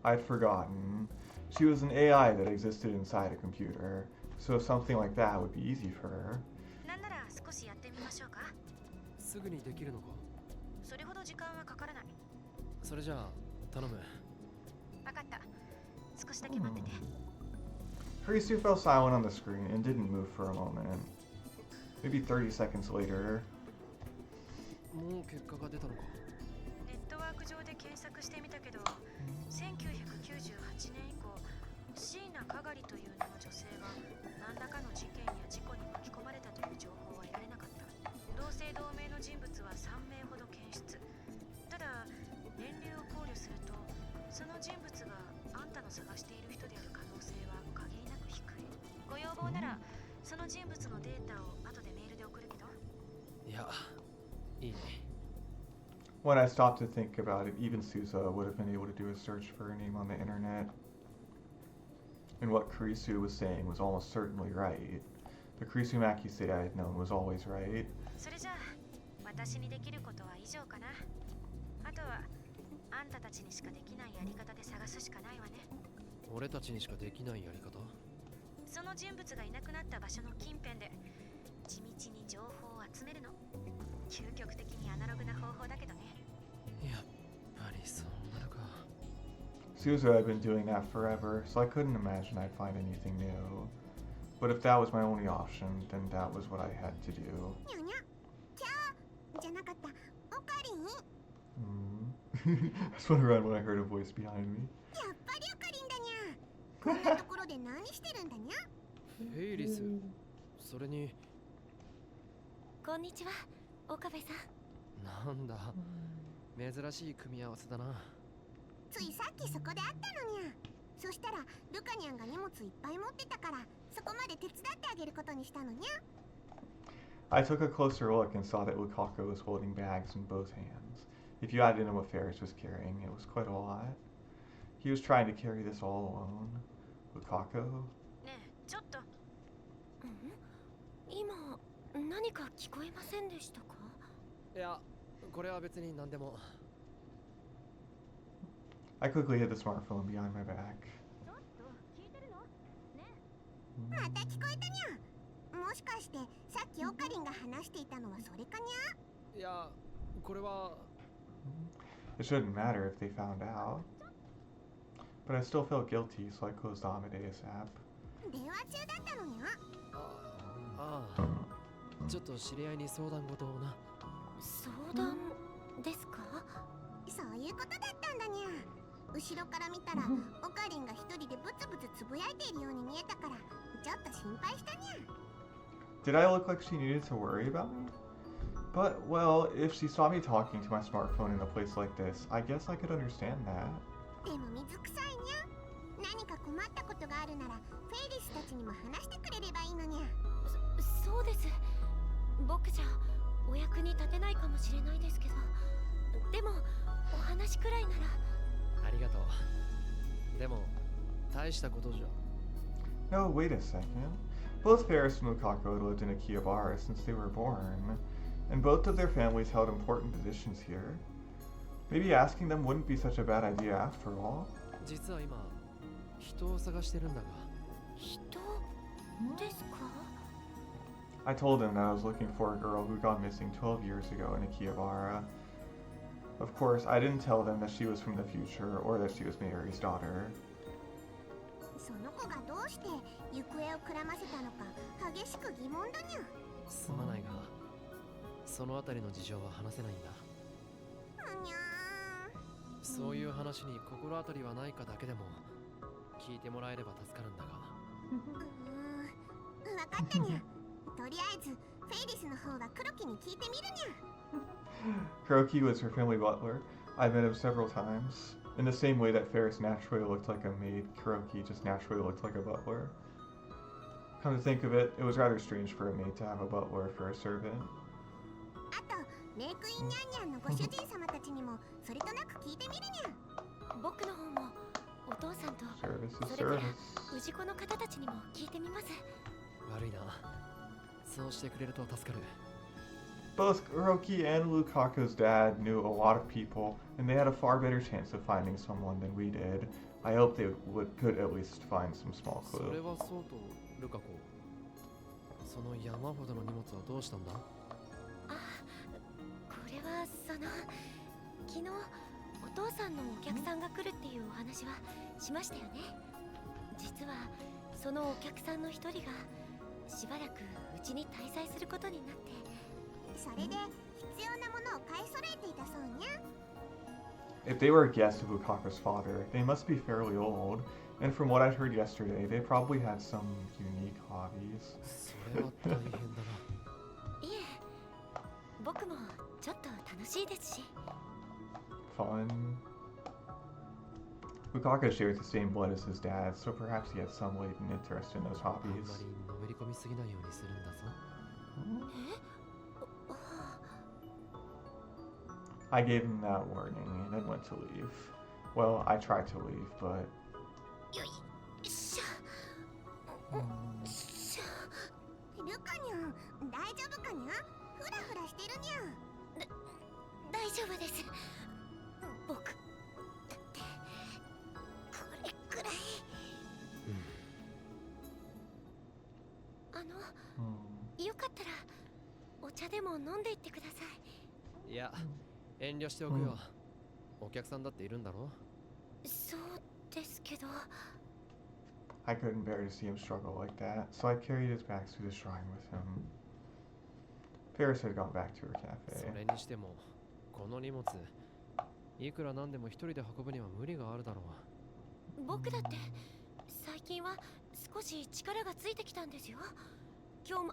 I'd forgotten. She was an AI that existed inside a computer, so something like that would be easy for her. なんなら少しやってみましょうか。すぐにできるのか。それほど時間はかからない。それじゃあ頼む。わかった。少しだけ待ってて。Kurisu fell silent on the screen and didn't move for a moment. Maybe 30 seconds later. もう結果が出たのか。ネットワーク上で検索してみたけど、1998年以降、椎名かがりという名の女性が何らかの事件や事故に巻き込まれたという情報は得られなかった。同姓同名の人物は3名ほど検出。ただ、年齢を考慮すると、その人物があんたの探している人である可能性は限りなく低い。ご要望なら、その人物のデータを後でメールで送るけど。いや、いいね。When I stopped to think about it, even Suzuha would have been able to do a search for her name on the internet. And what Kurisu was saying was almost certainly right. The Kurisu Makise I had known was always right. それじゃあ、私にできることは以上かな。あとは、あんたたちにしかできないやり方で探すしかないわね。俺たちにしかできないやり方。その人物がいなくなった場所の近辺で地道に情報を集めるの。究極的にアナログな方法だけどね。やっぱりそうなるか。Suzuha had been doing that forever, so I couldn't imagine I'd find anything new. But if that was my only option, then that was what I had to do. にゃにゃキャーじゃなかった。オカリン I spun around when I heard a voice behind me. やっぱりオカリンだにゃ。こんなところで何してるんだにゃ。フェイリス。それに。こんにちは、岡部さん。なんだ。珍しい組み合わせだな。ついさっきそこで会ったのにゃ。そしたらルカニャンが荷物いっぱい持ってたからそこまで手伝ってあげることにしたのにゃ。I took a closer look and saw that Lukako was holding bags in both hands. If you added in what Ferris was carrying, it was quite a lot. He was trying to carry this all alone. Lukako? ねえ、ちょっと。今何か聞こえませんでしたか？いや、これは別に何でも。I quickly hid the smartphone behind my back. ちょっと聞いてるの？ね。また聞こえたにゃ。もしかしてさっきオカリンが話していたのはそれかにゃ？いや、これは。It shouldn't matter if they found out. But I still felt guilty, so I closed the Amadeus app. 電話中だったのにゃ。ああ、ちょっと知り合いに相談事をな。相談ですか？そういうことだったんだにゃ。後ろから見たらオカリンが一人でブツブツつぶやいているように見えたからちょっと心配したにゃ。 Did I look like she needed to worry about me? But, well, if she saw me talking to my smartphone in a place like this, I guess I could understand that. でも水臭いにゃ。何か困ったことがあるならフェイリスたちにも話してくれればいいのにゃ。そうです。僕じゃお役に立てないかもしれないですけど、でもお話くらいなら。ありがとう。でも大したことじゃ。 No, wait a second. Both Ferris and Lukako had lived in Akihabara since they were born, and both of their families held important positions here. Maybe asking them wouldn't be such a bad idea after all. 実は今人を探してるんだが。人ですか？ I told him that I was looking for a girl who'd gone missing 12 years ago in Akihabara. Of course, I didn't tell them that she was from the future or that she was Mary's daughter. その子がどうして行方をくらませたのか激しく疑問だにゃ。すまないが、そのあたりの事情は話せないんだ。にゃそういう話に心当たりはないかだけでも聞いてもらえれば助かるんだが。ー。わかったにゃ。とりあえずフェイリスの方は黒木に聞いてみるにゃ。Kuroki was her family butler. I met him several times. In the same way that Ferris naturally looked like a maid, Kuroki just naturally looked like a butler. Come to think of it, it was rather strange for a maid to have a butler for a servant. あとメイクインニャンニャンのご主人様たちにもそれとなく聞いてみるにゃ。僕の方もお父さんと Service is それから service. 氏子の方たちにも聞いてみます。悪いな。そうしてくれると助かる。Both Kuroki and Lukaku's dad knew a lot of people, and they had a far better chance of finding someone than we did. I hope they could at least find some small それ clue. はそうと、ルカコ。その山ほどの荷物はどうしたんだ？あ、これは昨日お父さんのお客さんが来るっていうお話はしましたよね。実はそのお客さんの一人がしばらくうちに滞在することになって。それで必要なものを買い揃えていたそうにゃ。If they were a guest of Lukaku's father, they must be fairly old, and from what I heard yesterday, they probably had some unique hobbies. それは大変だな。いえ、僕もちょっと楽しいですし。Fun. Lukaku shares the same blood as his dad, so perhaps he had some latent interest in those あんま hobbies. りのめり込みすぎないようにするんだぞ。I gave him that warning and then went to leave. Well, I tried to leave, but... よいしょ。しょ。ルカニャン、大丈夫かにゃ？フラフラしてるにゃ。大丈夫です。僕だってこれくらい。よかったらお茶でも飲んでいってください。いや、遠慮しておくよ。お客さんだっているんだろ？そうですけど。I couldn't bear to see him struggle like that, so I carried his bags to the shrine with him. Ferris had gone back to her そ cafe. れにしても、この荷物、いくらなんでも一人で運ぶには無理があるだろう。僕だって最近は少し力がついてきたんですよ。今日も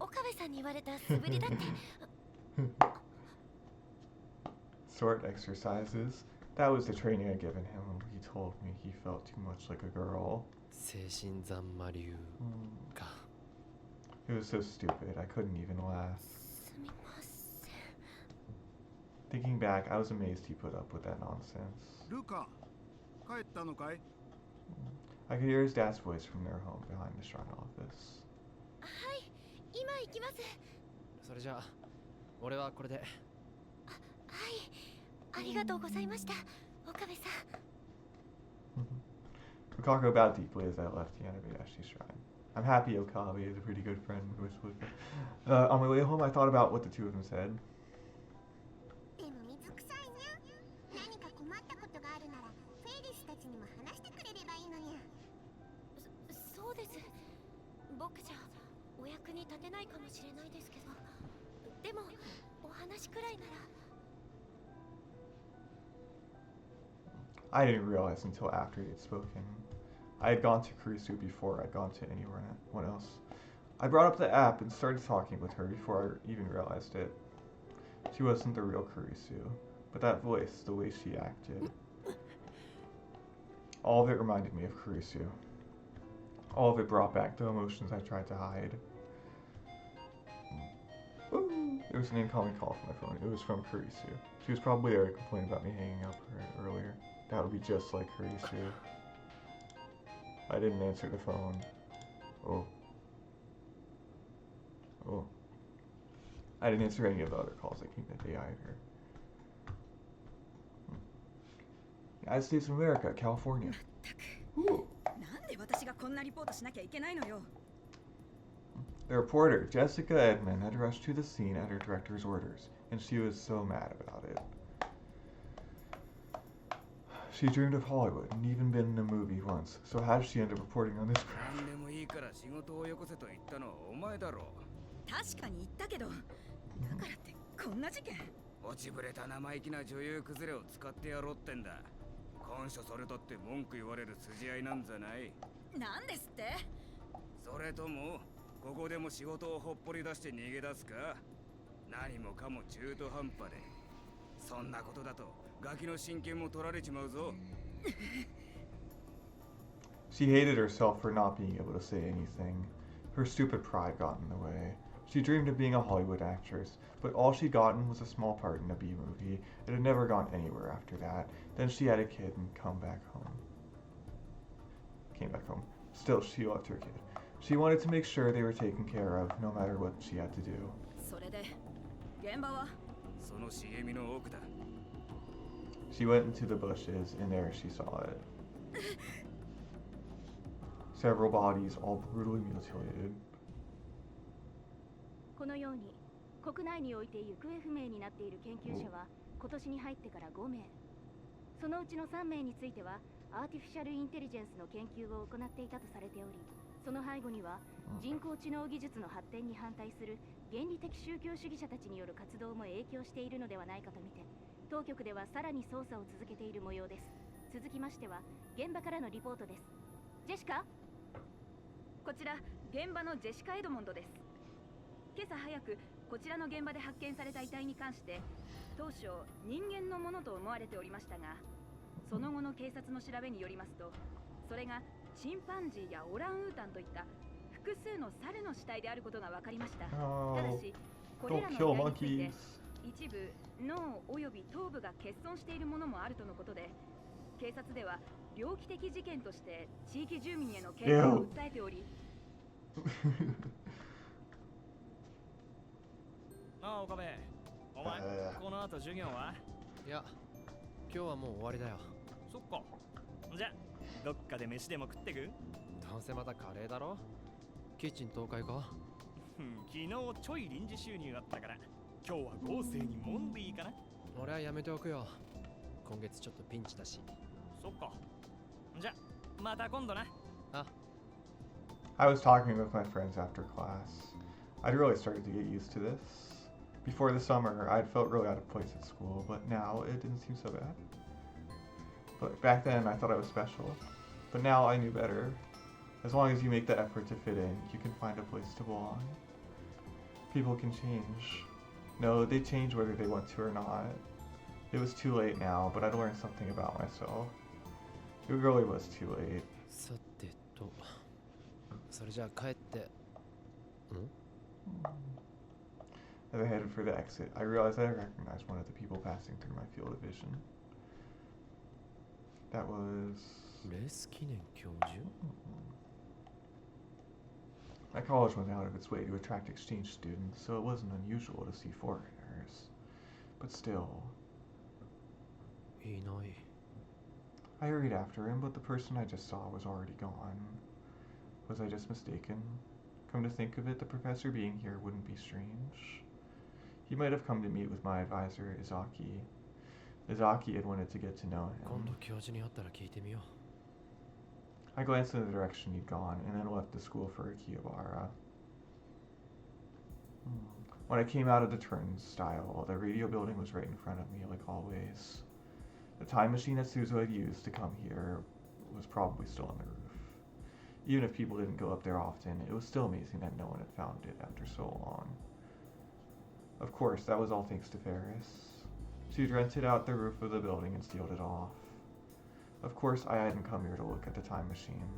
岡部さんに言われた素振りだって。Sword exercises. That was the training I'd given him when he told me he felt too much like a girl. 精神残魔流か。It was so stupid, I couldn't even laugh. すみません。 Thinking back, I was amazed he put up with that nonsense. ルカ、帰ったのかい？ I could hear his dad's voice from their home behind the shrine office. はい、今行きます。それじゃあ、俺はこれで。はい、ありがとうございました、岡部さん。Lukako bowed deeply as I left the Amadeus shrine. I'm happy Okabe is a pretty good friend with Luka. On my way home, I thought about what the two of them said. でも水臭いにゃ。何か困ったことがあるならフェイリスたちにも話してくれればいいのにゃ。そうです。僕じゃお役に立てないかもしれないですけど、でもお話くらいなら。I didn't realize until after he had spoken. I had gone to Kurisu before I'd gone to anyone else. I brought up the app and started talking with her before I even realized it. She wasn't the real Kurisu, but that voice, the way she acted, all of it reminded me of Kurisu. All of it brought back the emotions I tried to hide. Ooh, there was an incoming call from my phone. It was from Kurisu. She was probably there to complain about me hanging up earlier. That would be just like Kurisu. I didn't answer the phone. Oh. Oh. I didn't answer any of the other calls that came that day either. United States of America, California. Ooh. The reporter, Jessica Edmond, had rushed to the scene at her director's orders, and she was so mad about it. She dreamed of Hollywood and even been in a movie once, so how did she end up reporting on this crap? 何でもいいから仕事をよこせと言ったのはお前だろう。確かに言ったけど、だからってこんな事件。落ちぶれた生意気な女優崩れを使ってやろうってんだ。感謝されたって文句言われる筋合いなんざない。なんですって？それともここでも仕事をほっぽり出して逃げ出すか？何もかも中途半端で。そんなことだとガキの親権も取られちまうぞ。She hated herself for not being able to say anything. Her stupid pride got in the way. She dreamed of being a Hollywood actress, but all she'd gotten was a small part in a B movie. It had never gone anywhere after that. Then she had a kid and came back home. Still, she loved her kid. She wanted to make sure they were taken care of, no matter what she had to do. それで現場は？その茂みの奥だ。She went into the bushes, and there she saw it. Several bodies, all brutally mutilated. このように国内において行方不明になっている研究者は今年に入ってから5名。そのうちの3名についてはアーティフィシャルインテリジェンスの研究を行っていたとされており、その背後には人工知能技術の発展に反対する原理的宗教主義者たちによる活動も影響しているのではないかとみて、当局ではさらに捜査を続けている模様です。続きましては現場からのリポートです。ジェシカ？こちら現場のジェシカ・エドモンドです。今朝早くこちらの現場で発見された遺体に関して当初人間のものと思われておりましたが、その後の警察の調べによりますと、それがチンパンジーやオランウータンといった複数の猿の死体であることが分かりました。ただしこれらの遺体について一部脳および頭部が欠損しているものもあるとのことで、警察では猟奇的事件として地域住民への警戒を訴えており。ああ、岡部、お前、この後授業は？いや、今日はもう終わりだよ。そっか。じゃあ、どっかで飯でも食ってく？どうせまたカレーだろ？キッチン倒壊か？昨日ちょい臨時収入あったから、今日は豪勢にもんでいいかな？俺はやめておくよ。今月ちょっとピンチだし。そっか。じゃあ、また今度な。あ。I was talking with my friends after class. I'd really started to get used to this. Before the summer, I'd felt really out of place at school, but now it didn't seem so bad. But back then, I thought I was special. But now I knew better. As long as you make the effort to fit in, you can find a place to belong. People can change. No, they change whether they want to or not. It was too late now, but I'd learned something about myself. It really was too late. さてと、それじゃあ帰って。As I headed for the exit, I realized that I recognized one of the people passing through my field of vision. That was... レース記念教授? My college went out of its way to attract exchange students, so it wasn't unusual to see foreigners. But still... いない。I hurried after him, but the person I just saw was already gone. Was I just mistaken? Come to think of it, the professor being here wouldn't be strange. He might have come to meet with my advisor, Izaki. Izaki had wanted to get to know him. 今度教授に会ったら聞いてみよう。I glanced in the direction he'd gone, and then left the school for Akihabara. When I came out of the turnstile, the radio building was right in front of me, like always. The time machine that Suzu had used to come here was probably still on the roof. Even if people didn't go up there often, it was still amazing that no one had found it after so long. Of course, that was all thanks to Ferris. She'd rented out the roof of the building and sealed it off. Of course, I hadn't come here to look at the time machine.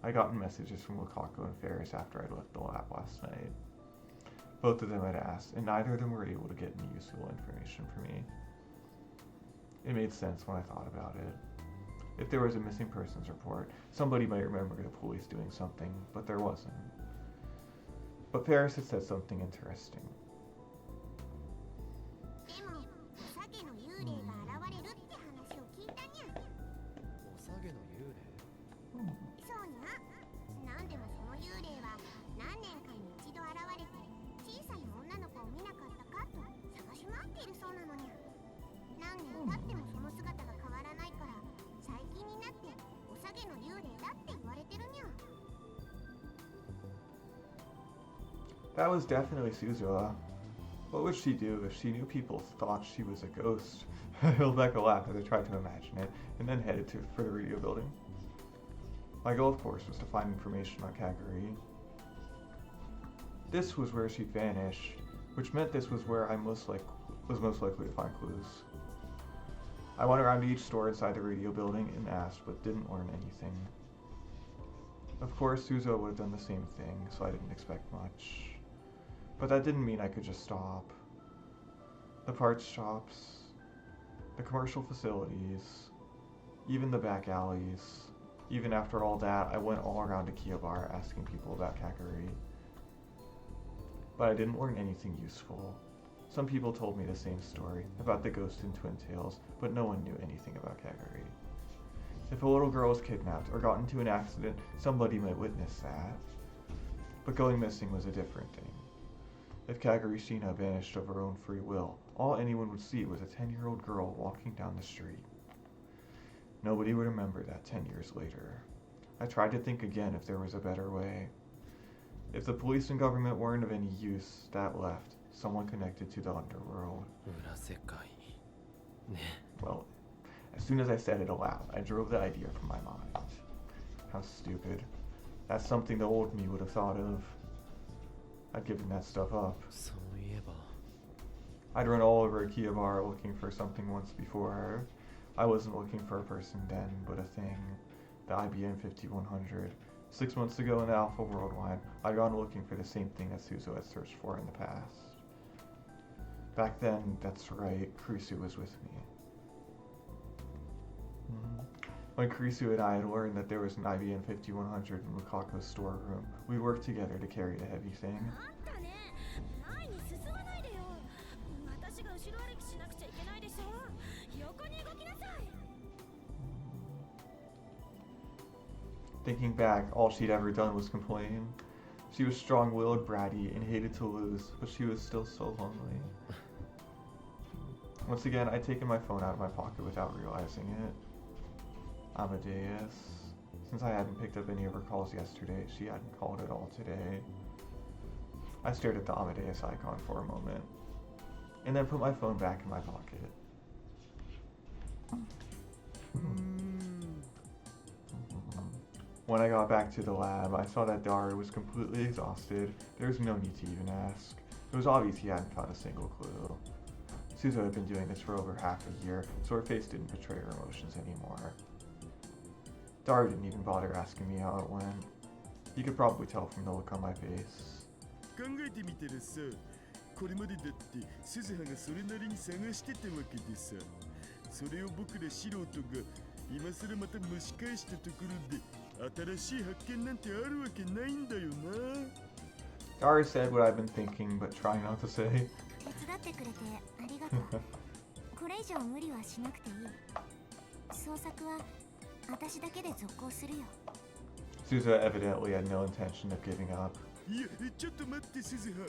I'd gotten messages from Lukako and Ferris after I'd left the lab last night. Both of them had asked, and neither of them were able to get any useful information for me. It made sense when I thought about it. If there was a missing persons report, somebody might remember the police doing something, but there wasn't. But Ferris had said something interesting. でも、おさげの幽霊が現れるって話を聞いたにゃ。おさげの幽霊？そうにゃ。なんでもその幽霊は何年か That was definitely Suzuha. What would she do if she knew people thought she was a ghost? Lukako laughed as I tried to imagine it, and then headed for the radio building. My goal, of course, was to find information on Kagari. This was where she'd vanished, which meant this was where I was most likely to find clues. I went around to each store inside the radio building and asked, but didn't learn anything. Of course, Suzuha would have done the same thing, so I didn't expect much. But that didn't mean I could just stop. The parts shops, the commercial facilities, even the back alleys. Even after all that, I went all around Akihabara asking people about Kagari. But I didn't learn anything useful. Some people told me the same story, about the ghost in Twin Tails, but no one knew anything about Kagari. If a little girl was kidnapped or got into an accident, somebody might witness that. But going missing was a different thing. If Kagari Shina vanished of her own free will, all anyone would see was a 10-year-old girl walking down the street. Nobody would remember that 10 years later. I tried to think again if there was a better way. If the police and government weren't of any use, that left someone connected to the underworld. Well, as soon as I said it aloud, I drove the idea from my mind. How stupid. That's something the old me would have thought of. I'd given that stuff up. I'd run all over Akihabara looking for something once before. I wasn't looking for a person then, but a thing. The IBM 5100. 6 months ago in the Alpha World line, I'd gone looking for the same thing that Suzuha had searched for in the past. Back then, that's right, Kurisu was with me. When Kurisu and I had learned that there was an IBM 5100 in Lukako's storeroom, we worked together to carry the heavy thing. Thinking back, all she'd ever done was complain. She was strong-willed, bratty, and hated to lose, but she was still so lonely. Once again, I'd taken my phone out of my pocket without realizing it. Amadeus. Since I hadn't picked up any of her calls yesterday, she hadn't called at all today. I stared at the Amadeus icon for a moment, and then put my phone back in my pocket. When I got back to the lab, I saw that Daru was completely exhausted. There was no need to even ask. It was obvious he hadn't found a single clue. Suzuha had been doing this for over half a year, so her face didn't betray her emotions anymore. Daru didn't even bother asking me how it went. You could probably tell from the look on my face. 考えてみたらさ、これまでだって鈴葉がそれなりに探してたわけでさ、それを僕ら素人が今さらまた蒸し返したところで新しい発見なんてあるわけないんだよな。Daru said what I've been thinking, but trying not to say. 手伝ってくれてありがとう。これ以上無理はしなくていい。捜索は私だけで続行するよ。Suzuha evidently had no intention of giving up. いや、ちょっと待って鈴葉。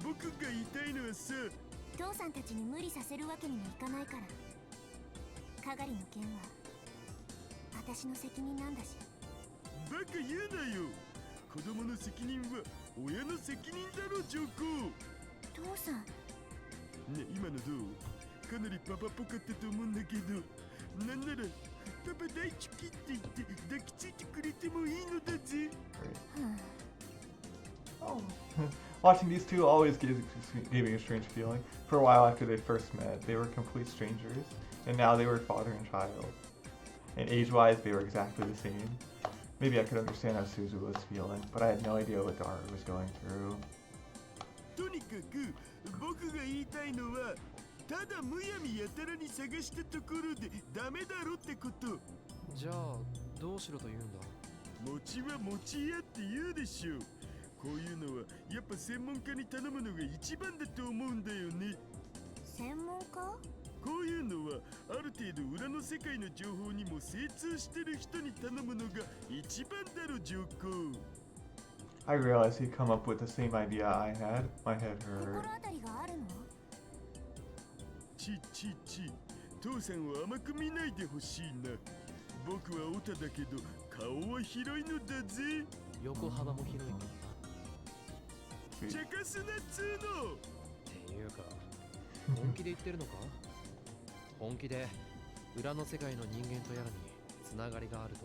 僕が言いたいのはさ、父さんたちに無理させるわけにはいかないから。かがりの件は私の責任なんだし。バカ言うなよ。子供の責任は親の責任だろ、ジョコ。父さん。ね、今のどう？かなりパパっぽかったと思うんだけど、なんならパパ大好きって言って抱きついてくれてもいいのだぜ。Watching these two always gave me a strange feeling. For a while after they first met, they were complete strangers, and now they were father and child. And age-wise, they were exactly the same. Maybe I could understand how Suzu was feeling, but I had no idea what Daru was going through. とにかく僕が言いたいのは、ただむやみやたらに探したところでダメだろってこと。じゃあどうしろと言うんだ。餅は餅屋って言うでしょ。こういうのはやっぱ専門家に頼むのが一番だと思うんだよね。専門家？こういうのはある程度裏の世界の情報にも精通してる人に頼むのが一番だろ、ジョコ。I realized he'd come up with the same idea I had. My head hurt. 心当たりがあるの？ち、父さんを甘く見ないでほしいな。僕はオタだけど顔は広いのだぜ。横幅も広い。sweet. 茶化すなっつうの。っていうか、本気で言ってるのか？本気で裏の世界の人間とやらにつながりがあると？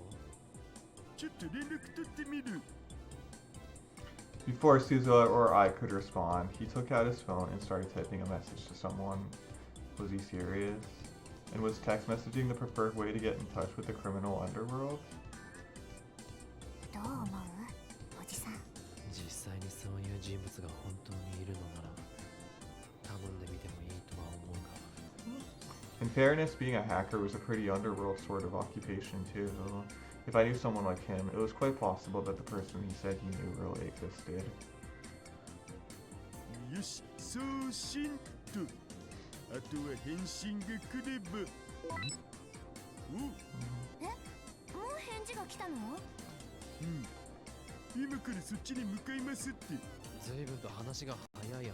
ちょっと連絡取ってみる。 Before Suzuha or I could respond, he took out his phone and started typing a message to someone. Was he serious? And was text messaging the preferred way to get in touch with the criminal underworld? どう思うおじさん。実際にそういう人物が本当にいるのなら頼んでみてもいいとは思うが。 In fairness, being a hacker was a pretty underworld sort of occupation too. If I knew someone like him, it was quite possible that the person he said he knew really existed. よし、送信と。あとは返信が来れば。お、もう返事が来たの？うん。今からそっちに向かいますって。随分と話が早い相手だ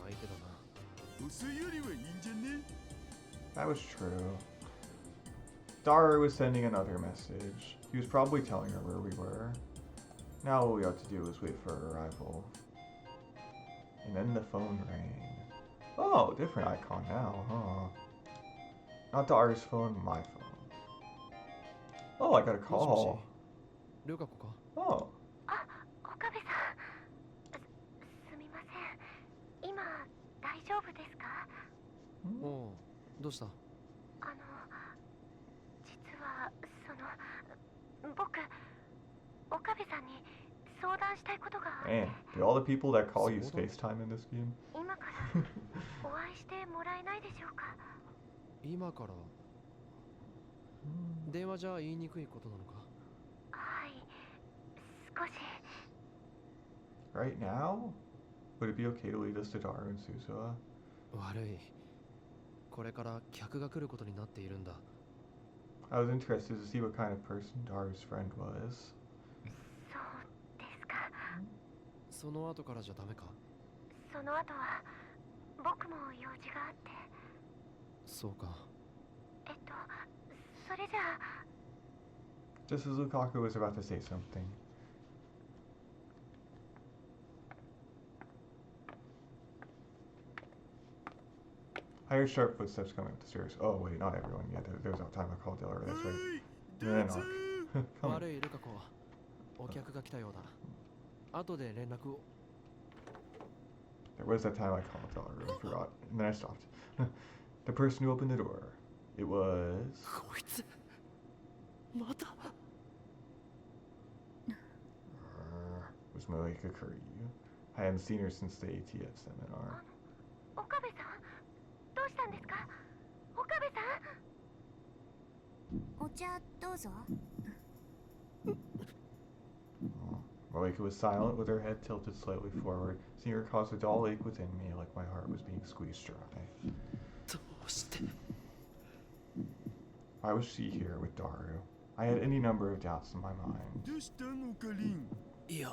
な。遅いよりはいいんじゃね？ That was true. Daru was sending another message. He was probably telling her where we were. Now all we have to do is wait for her arrival. And then the phone rang. Oh, different icon now, huh? Not Daru's phone, my phone. Oh, I got a call. ルカコか？ Oh. あ、岡部さん。すみません。今大丈夫ですか？おお、どうした？実は僕、岡部さんに相談したいことがあって。 Man, do all the people that call use FaceTime in this game? 今からお会いしてもらえないでしょうか？今から電話じゃ言いにくいことなのか？はい、少し。 Right now? Would it be okay to lead us to Daru and Suzuha? 悪い。これから客が来ることになっているんだ。I was interested to see what kind of person Daru's friend was. そうですか。その後からじゃダメか？その後は僕も用事があって。そうか。それじゃあ。 Just as Lukako was about to say something. I heard sharp footsteps coming up the stairs. Oh wait, not everyone. Yeah, there was a time I called Delaware. That's right. ど No, うぞ。 no. Come on. 悪いルカコ。お客が来たようだ。後で連絡を。There was that time I called Delaware. I forgot, and then I stopped. The person who opened the door. It was. こいつ。また。Was Moeka Kagari. I hadn't seen her since the ATF seminar. 岡部さん、どうしたんですか？岡部さん。お茶どうぞ。Moeka was silent with her head tilted slightly forward. Seeing her caused a dull ache within me, like my heart was being squeezed dry. どうして。 Why was she here with Daru? I had any number of doubts in my mind. どうしたんオカリン？いや。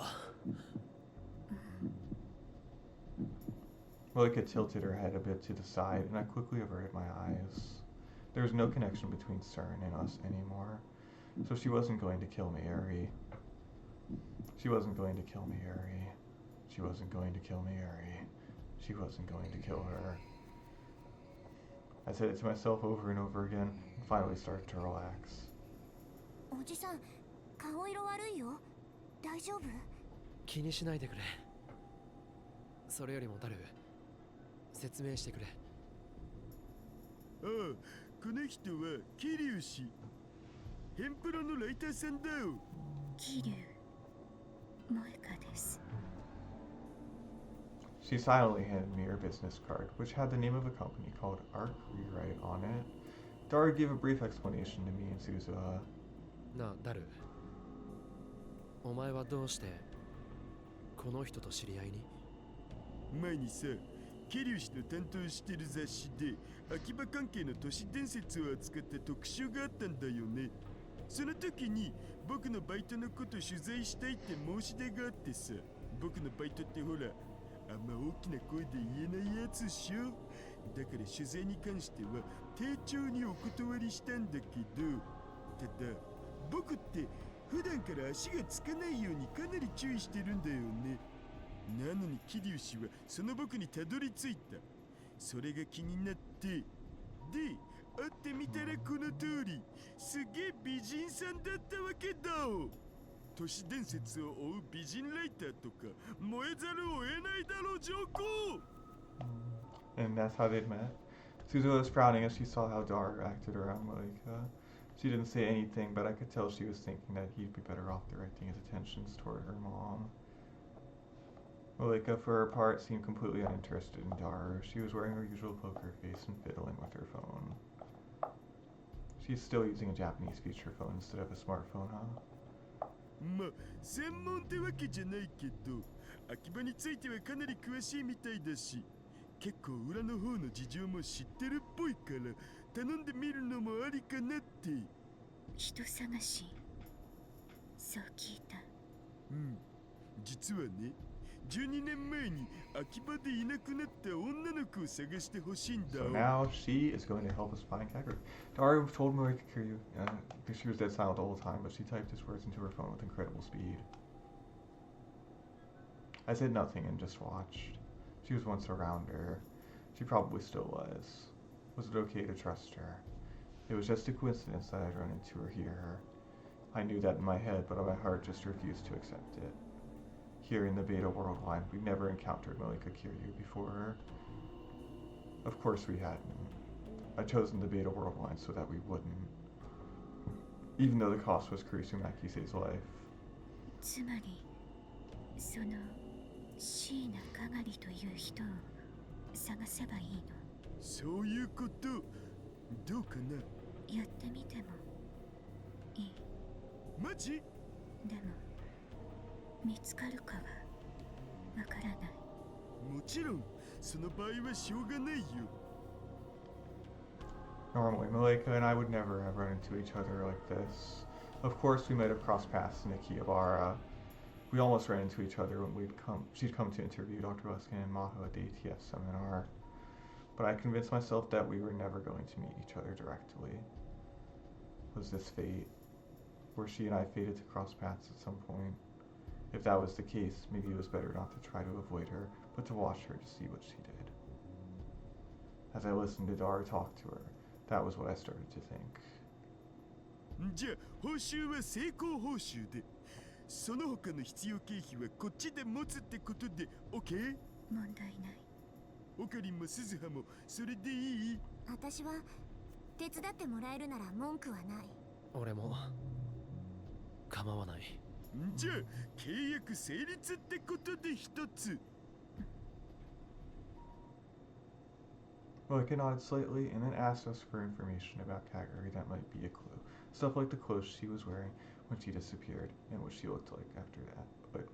Moeka tilted her head a bit to the side, and I quickly averted my eyes. There was no connection between CERN and us anymore, so she wasn't going to kill me, Eri. She wasn't going to kill me, Eri. She wasn't going to kill me, Eri. She wasn't going to kill her. I said it to myself over and over again, and finally started to relax. おじさん、顔色悪いよ。大丈夫？気にしないでくれ。それよりもダル、説明してくれ。ああ、この人は桐生氏。ヘンプロのライターさんだよ。桐生、萌香です。 She silently handed me her business card, which had the name of a company called Arc Rewrite on it. Daru gave a brief explanation to me and Suzuha. なあ、ダル。お前はどうしてこの人と知り合いに？前にさ、桐生氏の担当してる雑誌で秋葉関係の都市伝説を扱った特集があったんだよね。その時に僕のバイトのこと取材したいって申し出があってさ、僕のバイトってほら、あんま大きな声で言えないやつっしょ。だから取材に関しては丁重にお断りしたんだけど、ただ僕って普段から足がつかないようにかなり注意してるんだよね。なのに桐生氏はその僕にたどり着いた。それが気になって。で、会ってみたらこの通り、すげえ美人さんだったわけだ。都市伝説を追う美人ライターとか燃えざるを得ないだろう、上皇。And that's how they'd met. Suzuha was frowning as she saw how Dara acted around Moeka. She didn't say anything, but I could tell she was thinking that he'd be better off directing his attentions toward her mom. Moeka, for her part, seemed completely uninterested in Dara. She was wearing her usual poker face and fiddling with her phone. She's still using a Japanese feature phone instead of a smartphone, huh? まあ、専門ってわけじゃないけど、秋葉についてはかなり詳しいみたいだし、結構裏の方の事情も知ってるっぽいから、頼んでみるのもありかなって。人探し、そう聞いた。うん、実はね、12年前に秋葉でいなくなった女の子を探してほしいんだ。So now she is going to help us find Kagari. Dara told Moeka Kiryu, she was dead silent the whole time, but she typed his words into her phone with incredible speed. I said nothing and just watched. She was once around her. She probably still was. Was it okay to trust her? It was just a coincidence that I'd run into her here. I knew that in my head, but my heart just refused to accept it. Here in the Beta World line, we never encountered Moeka Kiryu before her. Of course we hadn't. I'd chosen the Beta World line so that we wouldn't. Even though the cost was Kurisumakise's life. つまり、その椎名かがりという人を探せばいいの。そういうこと、どうかな。やってみてもいい。マジ？でも見つかるかはわからない。もちろん、その場合はしょうがないよ。Normally, Moeka and I would never have run into each other like this. Of course, we might have crossed paths in Akihabara. We almost ran into each other when she'd come to interview Dr. Luskin and Maho at the ATF seminar. But I convinced myself that we were never going to meet each other directly. Was this fate? Were she and I fated to cross paths at some point? If that was the case, maybe it was better not to try to avoid her, but to watch her to see what she did. As I listened to Dara talk to her, that was what I started to think. じゃあ、報酬は成功報酬で。その他の必要経費はこっちで持つってことで OK？ 問題ない。オカリンも鈴葉もそれでいい？私は手伝ってもらえるなら文句はない。俺も構わない。じゃあ契約成立ってことで一つ。Moeka nodded slightly and then asked us for information about Kagari that might be a clue. Stuff like the clothes she was wearing when she disappeared and what she looked like after that.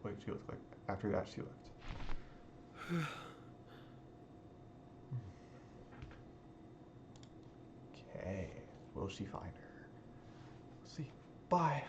What she looked like after that she left. Okay, will she find her? We'll see. Bye.